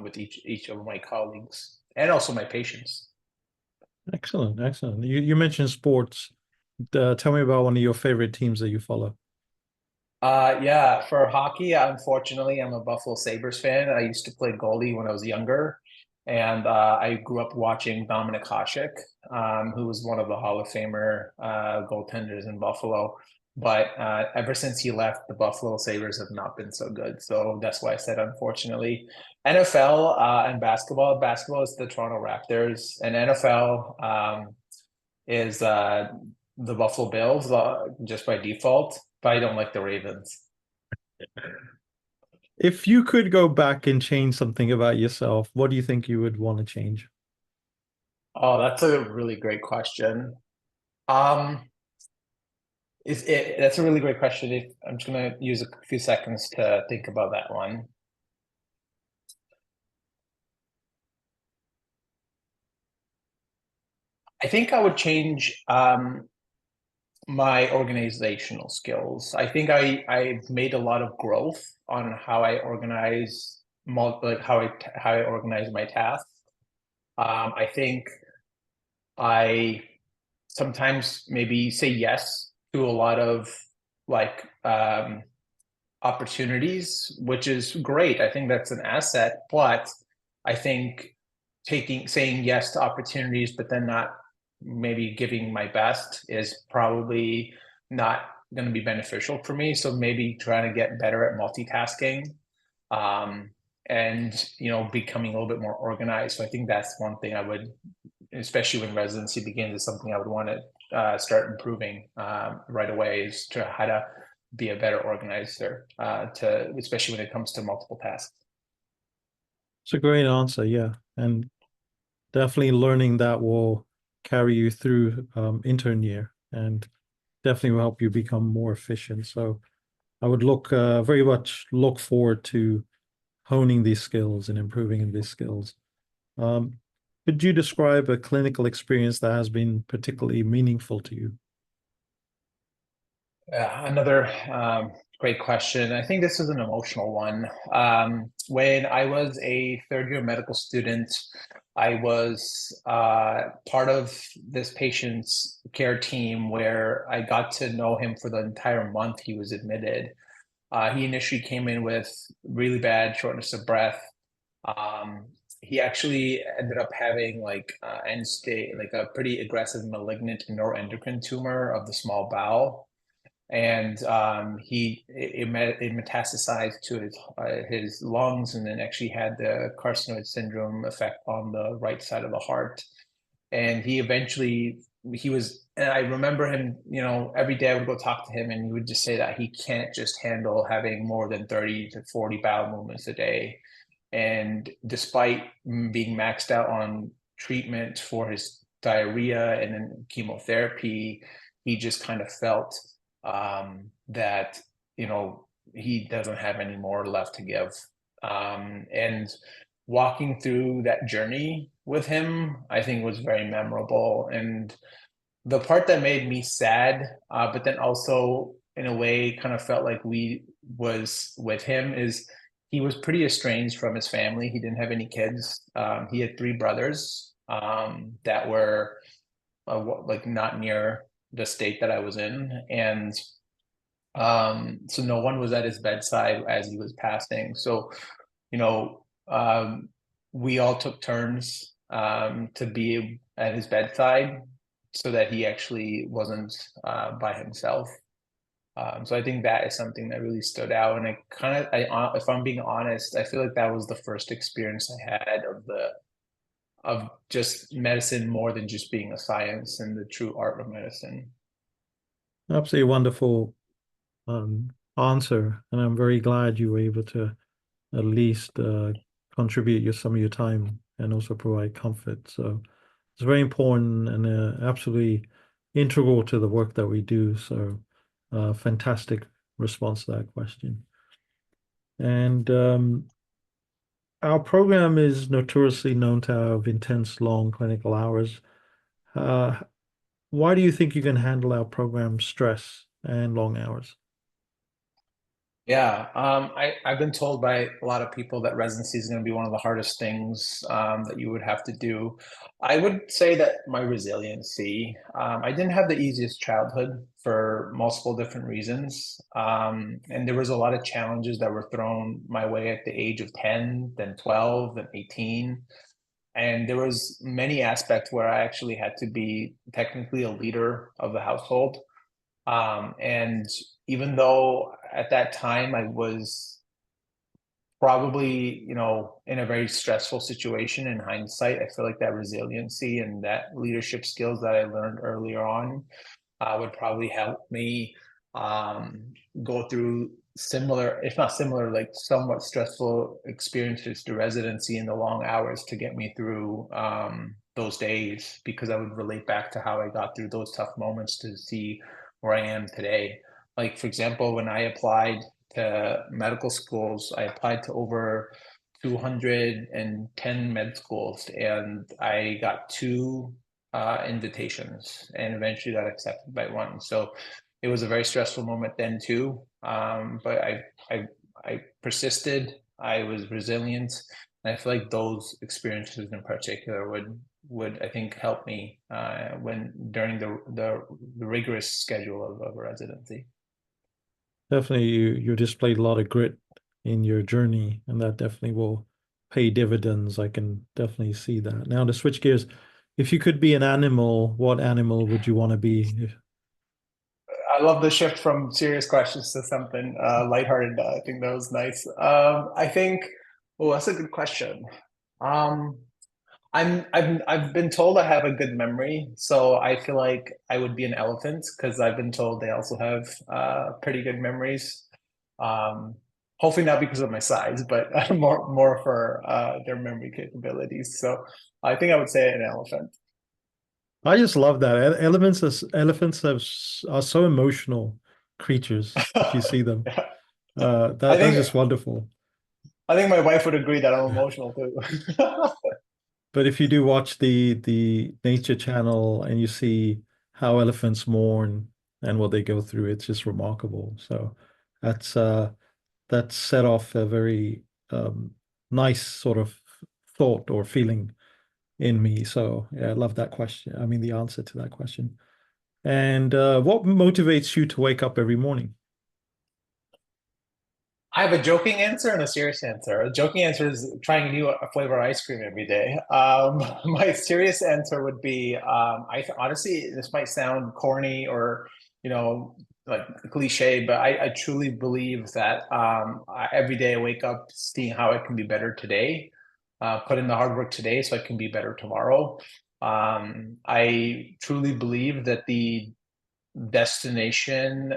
with each of my colleagues and also my patients. Excellent, excellent. You mentioned sports. Tell me about one of your favorite teams that you follow. Yeah, for hockey, unfortunately, I'm a Buffalo Sabres fan. I used to play goalie when I was younger, and I grew up watching Dominik Hasek, who was one of the Hall of Famer goaltenders in Buffalo. But ever since he left, the Buffalo Sabres have not been so good. So that's why I said unfortunately. NFL and basketball. Basketball is the Toronto Raptors, and NFL is the Buffalo Bills just by default. But I don't like the Ravens. If you could go back and change something about yourself, what do you think you would want to change? Oh, that's a really great question. That's a really great question. I'm just gonna use a few seconds to think about that one. I think I would change my organizational skills. I think I've made a lot of growth on how I organize like how I organize my tasks. I think I sometimes maybe say yes to a lot of like opportunities, which is great. I think that's an asset, but I think saying yes to opportunities, but then not maybe giving my best is probably not going to be beneficial for me. So maybe trying to get better at multitasking, and becoming a little bit more organized. So I think that's one thing I would, especially when residency begins, is something I would want to start improving right away, is to how to be a better organizer, especially when it comes to multiple tasks. It's a great answer, yeah. And definitely learning that will carry you through intern year and definitely will help you become more efficient. So I would very much look forward to honing these skills and improving in these skills. Could you describe a clinical experience that has been particularly meaningful to you? Another great question. I think this is an emotional one. When I was a third-year medical student, I was part of this patient's care team where I got to know him for the entire month he was admitted. He initially came in with really bad shortness of breath. He actually ended up having like end stage, like a pretty aggressive malignant neuroendocrine tumor of the small bowel. And it metastasized to his lungs, and then actually had the carcinoid syndrome effect on the right side of the heart. And and I remember him, every day I would go talk to him, and he would just say that he can't just handle having more than 30 to 40 bowel movements a day. And despite being maxed out on treatment for his diarrhea and then chemotherapy, he just kind of felt that he doesn't have any more left to give. And walking through that journey with him, I think, was very memorable. And the part that made me sad, but then also in a way kind of felt like we was with him, is he was pretty estranged from his family. He didn't have any kids. He had 3 brothers that were like not near the state that I was in. And so no one was at his bedside as he was passing. So, we all took turns to be at his bedside so that he actually wasn't by himself. So I think that is something that really stood out. And if I'm being honest, I feel like that was the first experience I had of just medicine more than just being a science and the true art of medicine. Absolutely wonderful answer, and I'm very glad you were able to at least contribute some of your time and also provide comfort. So it's very important and absolutely integral to the work that we do. So fantastic response to that question. And our program is notoriously known to have intense, long clinical hours. Uh, why do you think you can handle our program stress and long hours? Yeah, I've been told by a lot of people that residency is going to be one of the hardest things that you would have to do. I would say that my resiliency, I didn't have the easiest childhood for multiple different reasons. And there was a lot of challenges that were thrown my way at the age of 10, then 12, then 18. And there was many aspects where I actually had to be technically a leader of the household. And even though at that time I was probably, in a very stressful situation in hindsight, I feel like that resiliency and that leadership skills that I learned earlier on would probably help me go through similar, if not similar, like somewhat stressful experiences to residency in the long hours to get me through those days, because I would relate back to how I got through those tough moments to see where I am today. Like, for example, when I applied to medical schools, I applied to over 210 med schools, and I got two invitations and eventually got accepted by one. So it was a very stressful moment then too. But I persisted. I was resilient, and I feel like those experiences in particular would I think help me when during the rigorous schedule of a residency. Definitely, you displayed a lot of grit in your journey, and that definitely will pay dividends. I can definitely see that. Now, to switch gears, if you could be an animal, what animal would you want to be? I love the shift from serious questions to something lighthearted. I think that was nice. I think, oh, that's a good question. Um, I've been told I have a good memory, so I feel like I would be an elephant because I've been told they also have pretty good memories. Um, Hopefully not because of my size, but more for their memory capabilities. So I think I would say an elephant. I just love that. Elephants are so emotional creatures if you see them. Yeah. I That's think just wonderful. I think my wife would agree that I'm emotional too. But if you do watch the Nature Channel and you see how elephants mourn and what they go through, it's just remarkable. So that's that set off a very nice sort of thought or feeling in me. So yeah, I love that question. I mean, the answer to that question. And what motivates you to wake up every morning? I have a joking answer and a serious answer. A joking answer is trying a new flavor of ice cream every day. My serious answer would be, honestly, this might sound corny or, like cliche, but I truly believe that every day I wake up seeing how I can be better today, put in the hard work today so I can be better tomorrow. I truly believe that the destination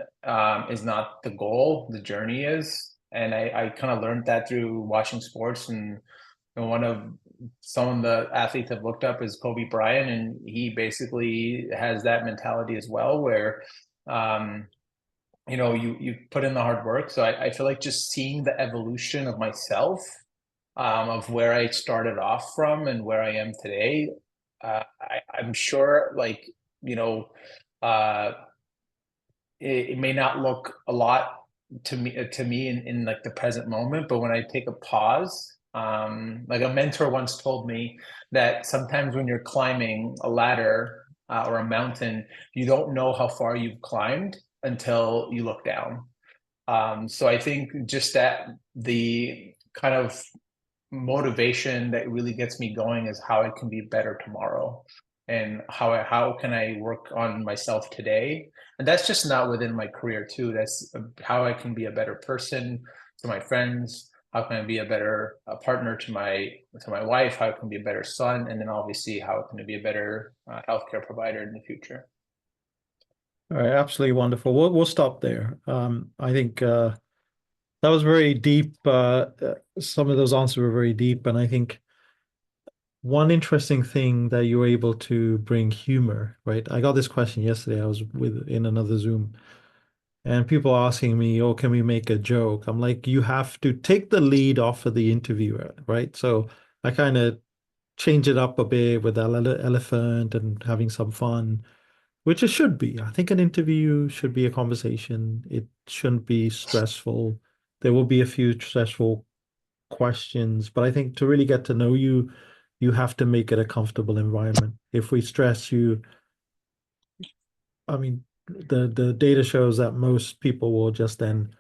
is not the goal, the journey is. And I kind of learned that through watching sports. And one of some of the athletes I've looked up is Kobe Bryant, and he basically has that mentality as well, where um, you put in the hard work. So I feel like just seeing the evolution of myself, of where I started off from and where I am today. I'm sure, like, you know, uh, it may not look a lot to me in like the present moment, but when I take a pause, like a mentor once told me that sometimes when you're climbing a ladder or a mountain, you don't know how far you've climbed until you look down. So I think just that the kind of motivation that really gets me going is how I can be better tomorrow, and how can I work on myself today. And that's just not within my career too. That's how I can be a better person to my friends. How can I be a better partner to my wife? How can I be a better son? And then obviously how can I be a better healthcare provider in the future? All right, absolutely wonderful. We'll stop there. I think that was very deep. Some of those answers were very deep, and I think one interesting thing that you were able to bring humor, right? I got this question yesterday. I was in another Zoom, and people asking me, "Oh, can we make a joke?" I'm like, you have to take the lead off of the interviewer, right? So I kind of change it up a bit with elephant and having some fun, which it should be. I think an interview should be a conversation. It shouldn't be stressful. There will be a few stressful questions, but I think to really get to know you, you have to make it a comfortable environment. If we stress you, I mean, the data shows that most people will just then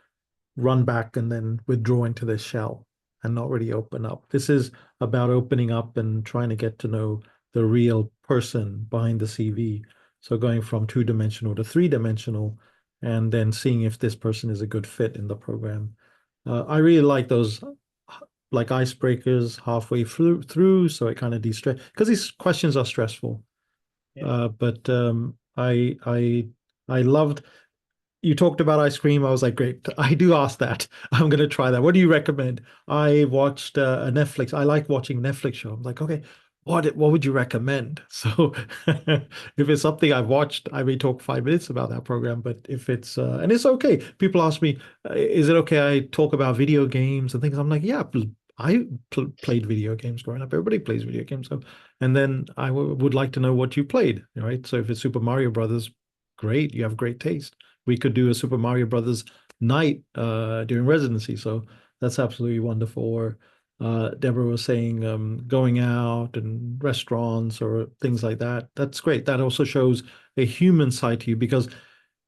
run back and then withdraw into their shell and not really open up. This is about opening up and trying to get to know the real person behind the CV. So going from two-dimensional to three-dimensional, and then seeing if this person is a good fit in the program. I really like those like icebreakers halfway through, so it kind of de-stress because these questions are stressful. Yeah. But I loved you talked about ice cream. I was like, great. I do ask that. I'm going to try that. What do you recommend? I watched a Netflix. I like watching Netflix show. I'm like, okay, what would you recommend? So if it's something I've watched, I may talk 5 minutes about that program. But if it's and it's okay. People ask me, is it okay I talk about video games and things? I'm like, yeah, I played video games growing up. Everybody plays video games. So, and then I would like to know what you played, right? So if it's Super Mario Brothers, great. You have great taste. We could do a Super Mario Brothers night during residency. So that's absolutely wonderful. Or Deborah was saying going out and restaurants or things like that. That's great. That also shows a human side to you because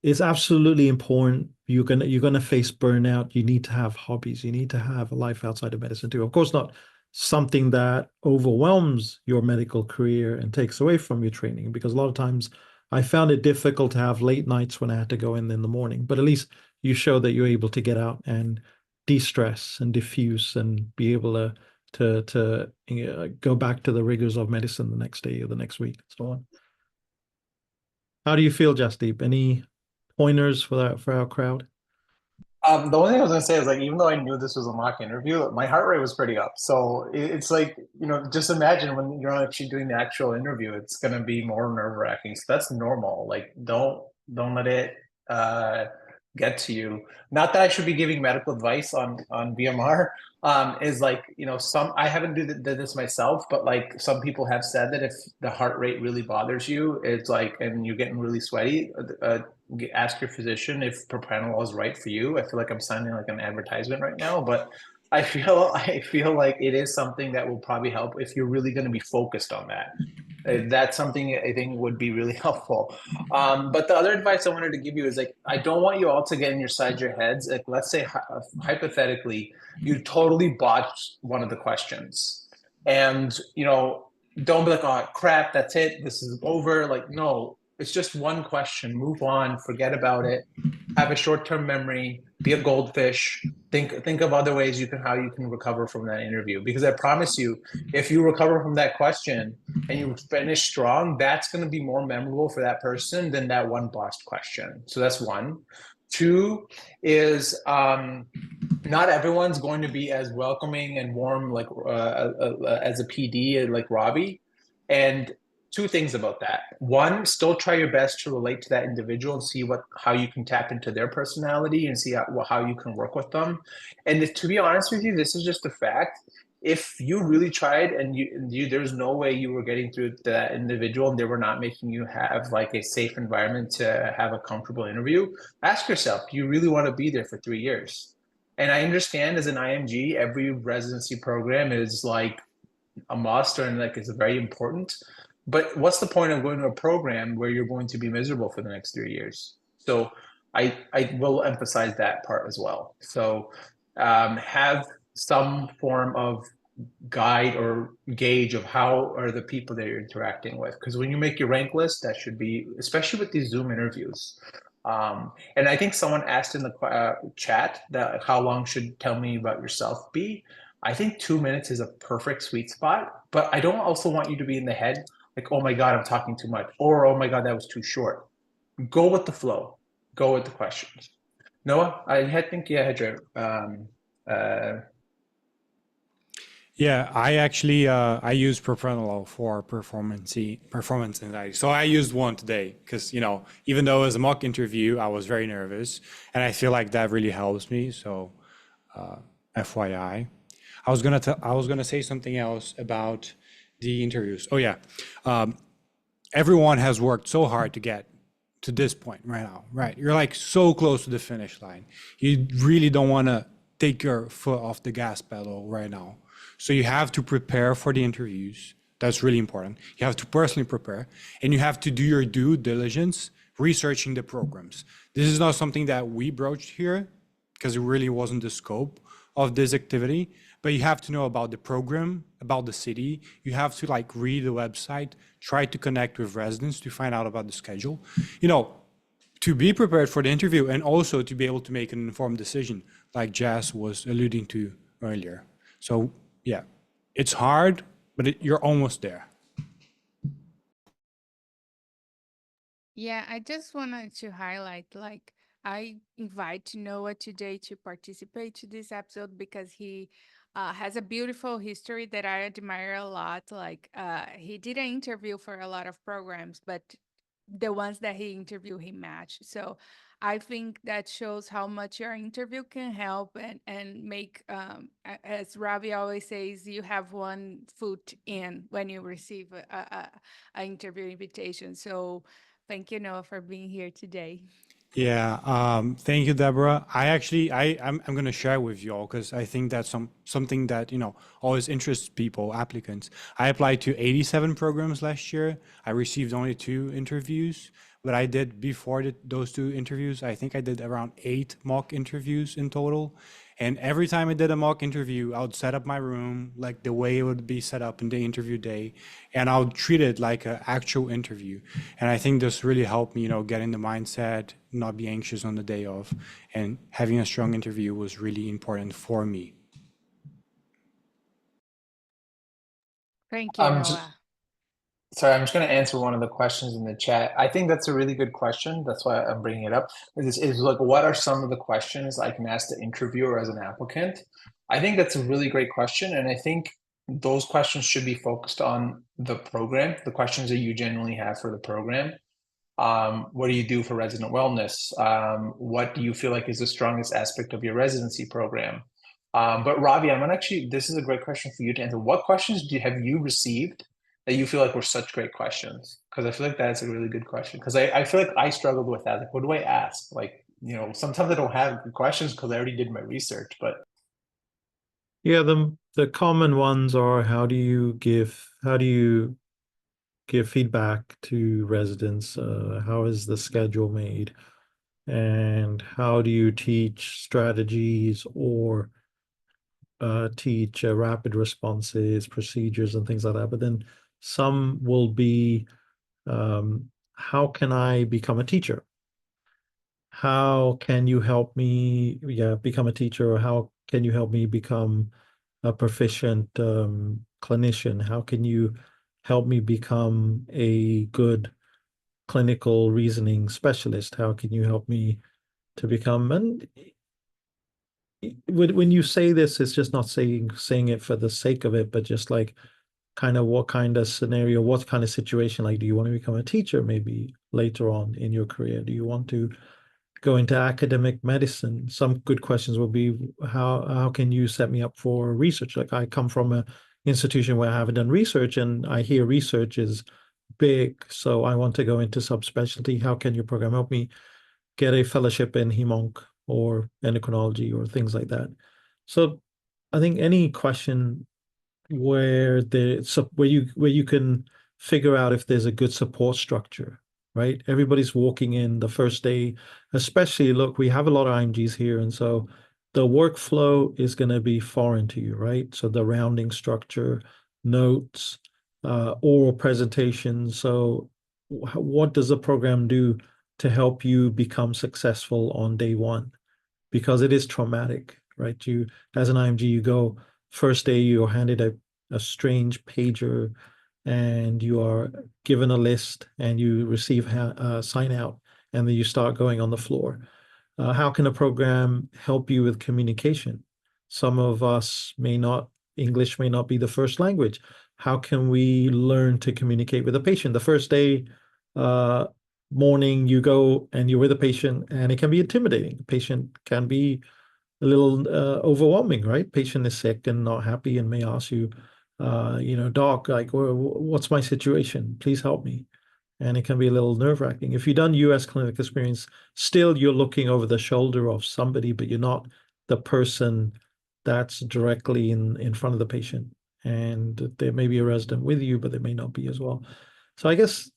it's absolutely important. You're gonna face burnout. You need to have hobbies. You need to have a life outside of medicine too. Of course, not something that overwhelms your medical career and takes away from your training, because a lot of times I found it difficult to have late nights when I had to go in the morning. But at least you show that you're able to get out and de-stress and diffuse and be able to go back to the rigors of medicine the next day or the next week and so on. How do you feel, Jasdeep? Any pointers for our crowd? The only thing I was gonna say is like, even though I knew this was a mock interview, my heart rate was pretty up. So it's like, just imagine when you're actually doing the actual interview, it's gonna be more nerve-wracking. So that's normal. Like, don't let it uh get to you. Not that I should be giving medical advice on VMR. Is like, some I haven't did this myself, but like some people have said that if the heart rate really bothers you, it's like, and you're getting really sweaty, ask your physician if propranolol is right for you. I feel like I'm sounding like an advertisement right now, but I feel like it is something that will probably help if you're really going to be focused on that. That's something I think would be really helpful. But the other advice I wanted to give you is like, I don't want you all to get inside your heads. Like, let's say hypothetically, you totally botched one of the questions, and don't be like, oh crap, that's it, this is over. Like, no, it's just one question. Move on, forget about it. Have a short-term memory. Be a goldfish. Think of other ways how you can recover from that interview. Because I promise you, if you recover from that question and you finish strong, that's going to be more memorable for that person than that one botched question. So that's one. Two is not everyone's going to be as welcoming and warm like as a PD like Robbie. And two things about that. One, still try your best to relate to that individual and see how you can tap into their personality and see how you can work with them. And to be honest with you, this is just a fact. If you really tried and there's no way you were getting through to that individual and they were not making you have like a safe environment to have a comfortable interview, ask yourself, do you really want to be there for 3 years? And I understand as an IMG, every residency program is like a must and like it's very important. But what's the point of going to a program where you're going to be miserable for the next 3 years? So I will emphasize that part as well. So have some form of guide or gauge of how are the people that you're interacting with. Because when you make your rank list, that should be, especially with these Zoom interviews. And I think someone asked in the chat that how long should tell me about yourself be. I think 2 minutes is a perfect sweet spot, but I don't also want you to be in the head like, oh my God, I'm talking too much, or oh my God, that was too short. Go with the flow. Go with the questions. Noah, I think you had your Yeah, I actually I use propranolol for performance anxiety. So I used one today because, even though it was a mock interview, I was very nervous, and I feel like that really helps me. So, FYI, I was gonna say something else about the interviews. Oh yeah, everyone has worked so hard to get to this point right now, right? You're like so close to the finish line. You really don't want to take your foot off the gas pedal right now. So you have to prepare for the interviews. That's really important. You have to personally prepare, and you have to do your due diligence researching the programs. This is not something that we broached here because it really wasn't the scope of this activity, but you have to know about the program, about the city. You have to like read the website, try to connect with residents to find out about the schedule, to be prepared for the interview, and also to be able to make an informed decision, like Jazz was alluding to earlier. So yeah, it's hard, but you're almost there. Yeah, I just wanted to highlight, like, I invite Noah today to participate to this episode because he has a beautiful history that I admire a lot. Like, he did an interview for a lot of programs, but the ones that he interviewed, he matched. So I think that shows how much your interview can help and make, as Ravi always says, you have one foot in when you receive a interview invitation. So thank you, Noah, for being here today. Yeah, thank you, Deborah. I'm gonna share with you all because I think that's something that always interests people, applicants. I applied to 87 programs last year. I received only 2 interviews, but I did before those 2 interviews. I think I did around 8 mock interviews in total. And every time I did a mock interview, I would set up my room like the way it would be set up in the interview day, and I would treat it like an actual interview. And I think this really helped me, get in the mindset, not be anxious on the day of, and having a strong interview was really important for me. Thank you, I'm just Noah. sorry, I'm just going to answer one of the questions in the chat. I think that's a really good question. That's why I'm bringing it up. Is like, what are some of the questions I can ask the interviewer as an applicant? I think that's a really great question, and I think those questions should be focused on the program, the questions that you genuinely have for the program. What do you do for resident wellness? What do you feel like is the strongest aspect of your residency program? But Ravi, this is a great question for you to answer. What questions have you received that you feel like were such great questions? Because I feel like that's a really good question. Because I feel like I struggled with that. Like, what do I ask? Like, sometimes I don't have good questions because I already did my research, but Yeah, the common ones are how do you give feedback to residents? How is the schedule made? And how do you teach strategies or teach rapid responses, procedures, and things like that? But then some will be, how can I become a teacher? How can you help me, become a teacher? Or how can you help me become a proficient clinician? How can you help me become a good clinical reasoning specialist? How can you help me to become? And when you say this, it's just not saying it for the sake of it, but just like kind of what kind of scenario, what kind of situation, like do you want to become a teacher maybe later on in your career? Do you want to go into academic medicine? Some good questions will be how can you set me up for research? Like I come from an institution where I haven't done research, and I hear research is big, so I want to go into subspecialty. How can your program help me get a fellowship in hemonc or endocrinology or things like that? So I think any question where you can figure out if there's a good support structure, right? Everybody's walking in the first day, especially look, we have a lot of IMGs here, and so the workflow is going to be foreign to you, right? So the rounding structure, notes, oral presentations. So what does the program do to help you become successful on day one? Because it is traumatic, right? You, as an IMG, you go first day, you're handed a strange pager, and you are given a list, and you receive sign out, and then you start going on the floor. How can a program help you with communication? Some of us may not English may not be the first language. How can we learn to communicate with the patient? The first day, morning, you go and you're with a patient, and it can be intimidating. The patient can be a little overwhelming, right? Patient is sick and not happy and may ask you, doc, like, what's my situation? Please help me. And it can be a little nerve-wracking. If you've done US clinical experience, still you're looking over the shoulder of somebody, but you're not the person that's directly in front of the patient. And there may be a resident with you, but they may not be as well. So I guess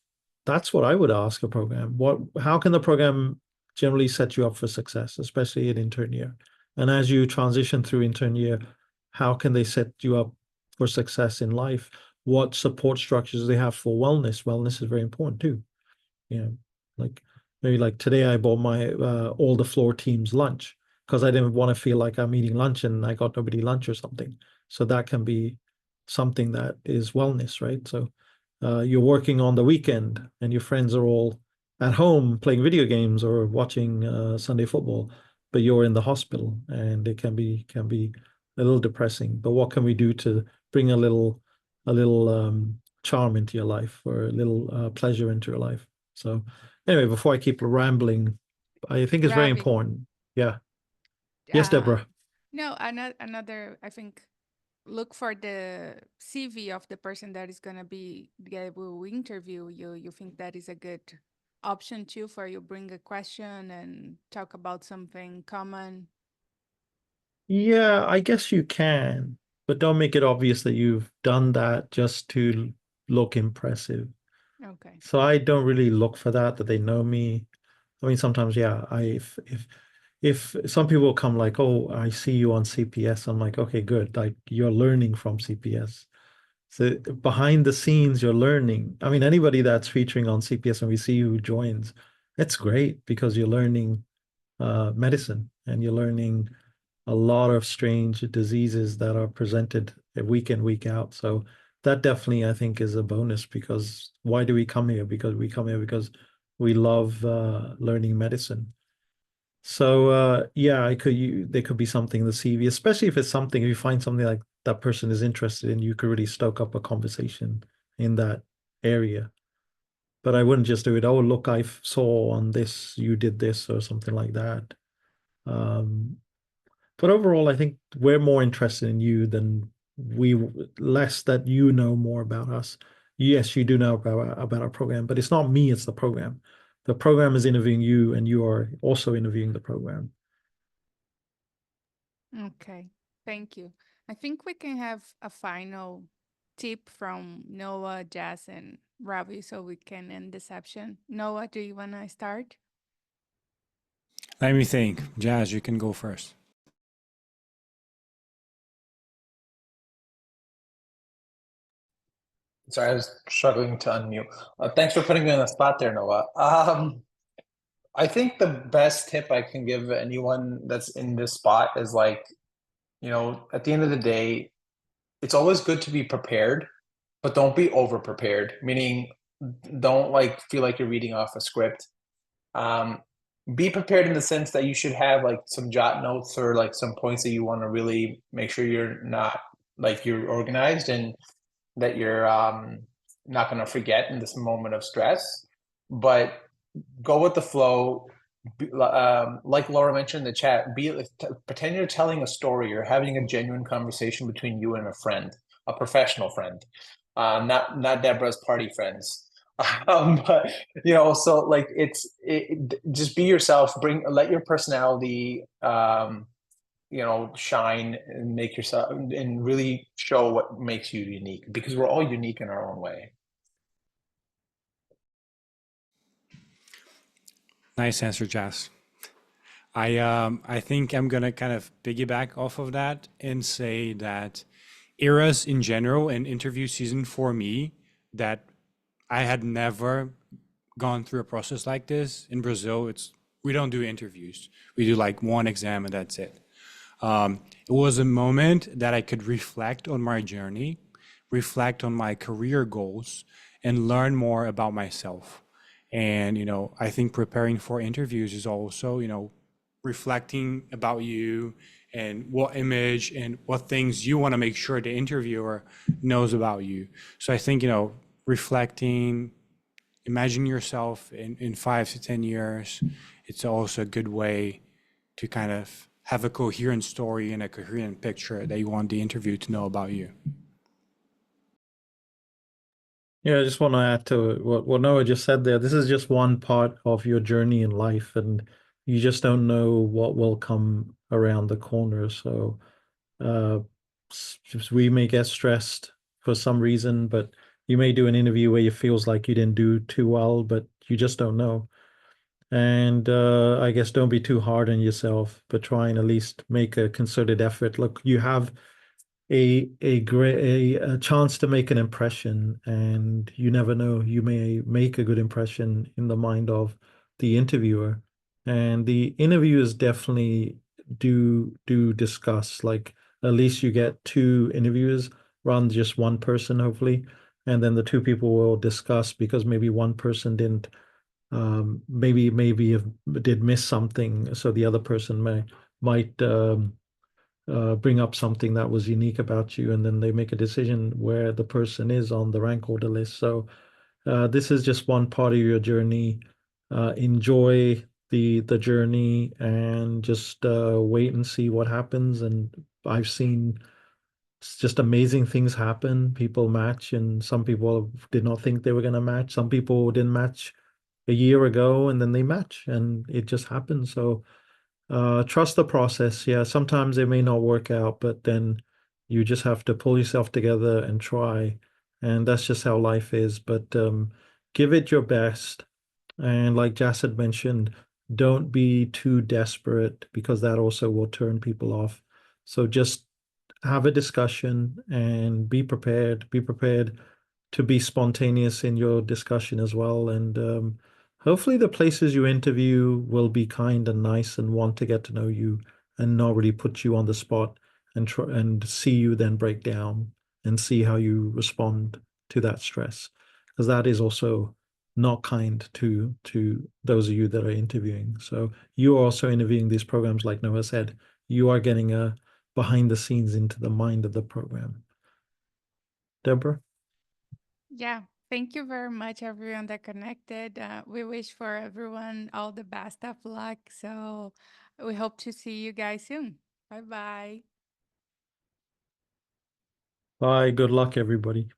that's what I would ask a program. How can the program generally set you up for success, especially in intern year? And as you transition through intern year, how can they set you up for success in life? What support structures they have for wellness? Wellness is very important too. Like maybe like today I bought my all the floor teams lunch because I didn't want to feel like I'm eating lunch and I got nobody lunch or something. So that can be something that is wellness, right? So you're working on the weekend and your friends are all at home playing video games or watching Sunday football, but you're in the hospital, and it can be a little depressing. But what can we do to bring a little charm into your life, or a little pleasure into your life? So anyway, before I keep rambling, I think it's very Ravi, important. Yeah. Yes, uh, Deborah. no, another, I think, look for the CV of the person that is gonna will interview you. You think that is a good option too for you bring a question and talk about something common? Yeah, I guess you can, but don't make it obvious that you've done that just to look impressive. Okay. So I don't really look for that they know me. I mean, sometimes, yeah, if some people come like, oh, I see you on CPS, I'm like, okay, good. Like, you're learning from CPS. So behind the scenes, you're learning. I mean, anybody that's featuring on CPS and we see who joins, it's great because you're learning medicine, and you're learning a lot of strange diseases that are presented week in, week out. So that definitely, I think, is a bonus, because why do we come here? Because we come here because we love learning medicine. So yeah, there could be something in the CV, especially if it's something, if you find something like that person is interested in, you could really stoke up a conversation in that area. But I wouldn't just do it, oh, look, I saw on this, you did this, or something like that. But overall, I think we're more interested in you than less that you know more about us. Yes, you do know about our program, but it's not me, it's the program. The program is interviewing you, and you are also interviewing the program. Okay. Thank you. I think we can have a final tip from Noah, Jazz, and Ravi so we can end the session. Noah, do you want to start? Let me think. Jazz, you can go first. Sorry, I was struggling to unmute. Thanks for putting me on the spot there, Noah. I think the best tip I can give anyone that's in this spot is like, at the end of the day, it's always good to be prepared, but don't be over prepared, meaning don't like feel like you're reading off a script. Be prepared in the sense that you should have like some jot notes or like some points that you want to really make sure you're organized, and that you're not going to forget in this moment of stress. But go with the flow. Like Laura mentioned in the chat, pretend you're telling a story or having a genuine conversation between you and a friend, a professional friend, not Deborah's party friends. But so like just be yourself. Let your personality shine, and make yourself and really show what makes you unique, because we're all unique in our own way. Nice answer, Jazz. I think I'm gonna kind of piggyback off of that and say that eras in general and interview season for me, that I had never gone through a process like this. In Brazil, we don't do interviews. We do like one exam and that's it. It was a moment that I could reflect on my journey, reflect on my career goals, and learn more about myself. And, I think preparing for interviews is also, reflecting about you and what image and what things you want to make sure the interviewer knows about you. So I think, reflecting, imagine yourself in 5 to 10 years. It's also a good way to kind of have a coherent story and a coherent picture that you want the interview to know about you. Yeah, I just want to add to what Noah just said there. This is just one part of your journey in life, and you just don't know what will come around the corner. So we may get stressed for some reason, but you may do an interview where it feels like you didn't do too well, but you just don't know. And I guess don't be too hard on yourself, but try and at least make a concerted effort. Look, you have a chance to make an impression, and you never know, you may make a good impression in the mind of the interviewer. And the interviewers definitely do discuss, like at least you get two interviewers rather than just one person, hopefully. And then the two people will discuss, because maybe one person didn't maybe did miss something, so the other person might bring up something that was unique about you, and then they make a decision where the person is on the rank order list. So this is just one part of your journey. Enjoy the journey, and just wait and see what happens. And I've seen just amazing things happen. People match, and some people did not think they were going to match. Some people didn't match a year ago, and then they match, and it just happens. So trust the process. Yeah, sometimes it may not work out, but then you just have to pull yourself together and try. And that's just how life is. But give it your best. And like Jas had mentioned, don't be too desperate, because that also will turn people off. So just have a discussion and be prepared. Be prepared to be spontaneous in your discussion as well. And hopefully the places you interview will be kind and nice and want to get to know you, and not really put you on the spot and try and see you then break down and see how you respond to that stress, because that is also not kind to those of you that are interviewing. So you are also interviewing these programs, like Noah said. You are getting a behind the scenes into the mind of the program. Deborah? Yeah. Thank you very much, everyone that connected. We wish for everyone all the best of luck. So we hope to see you guys soon. Bye bye. Bye. Good luck, everybody.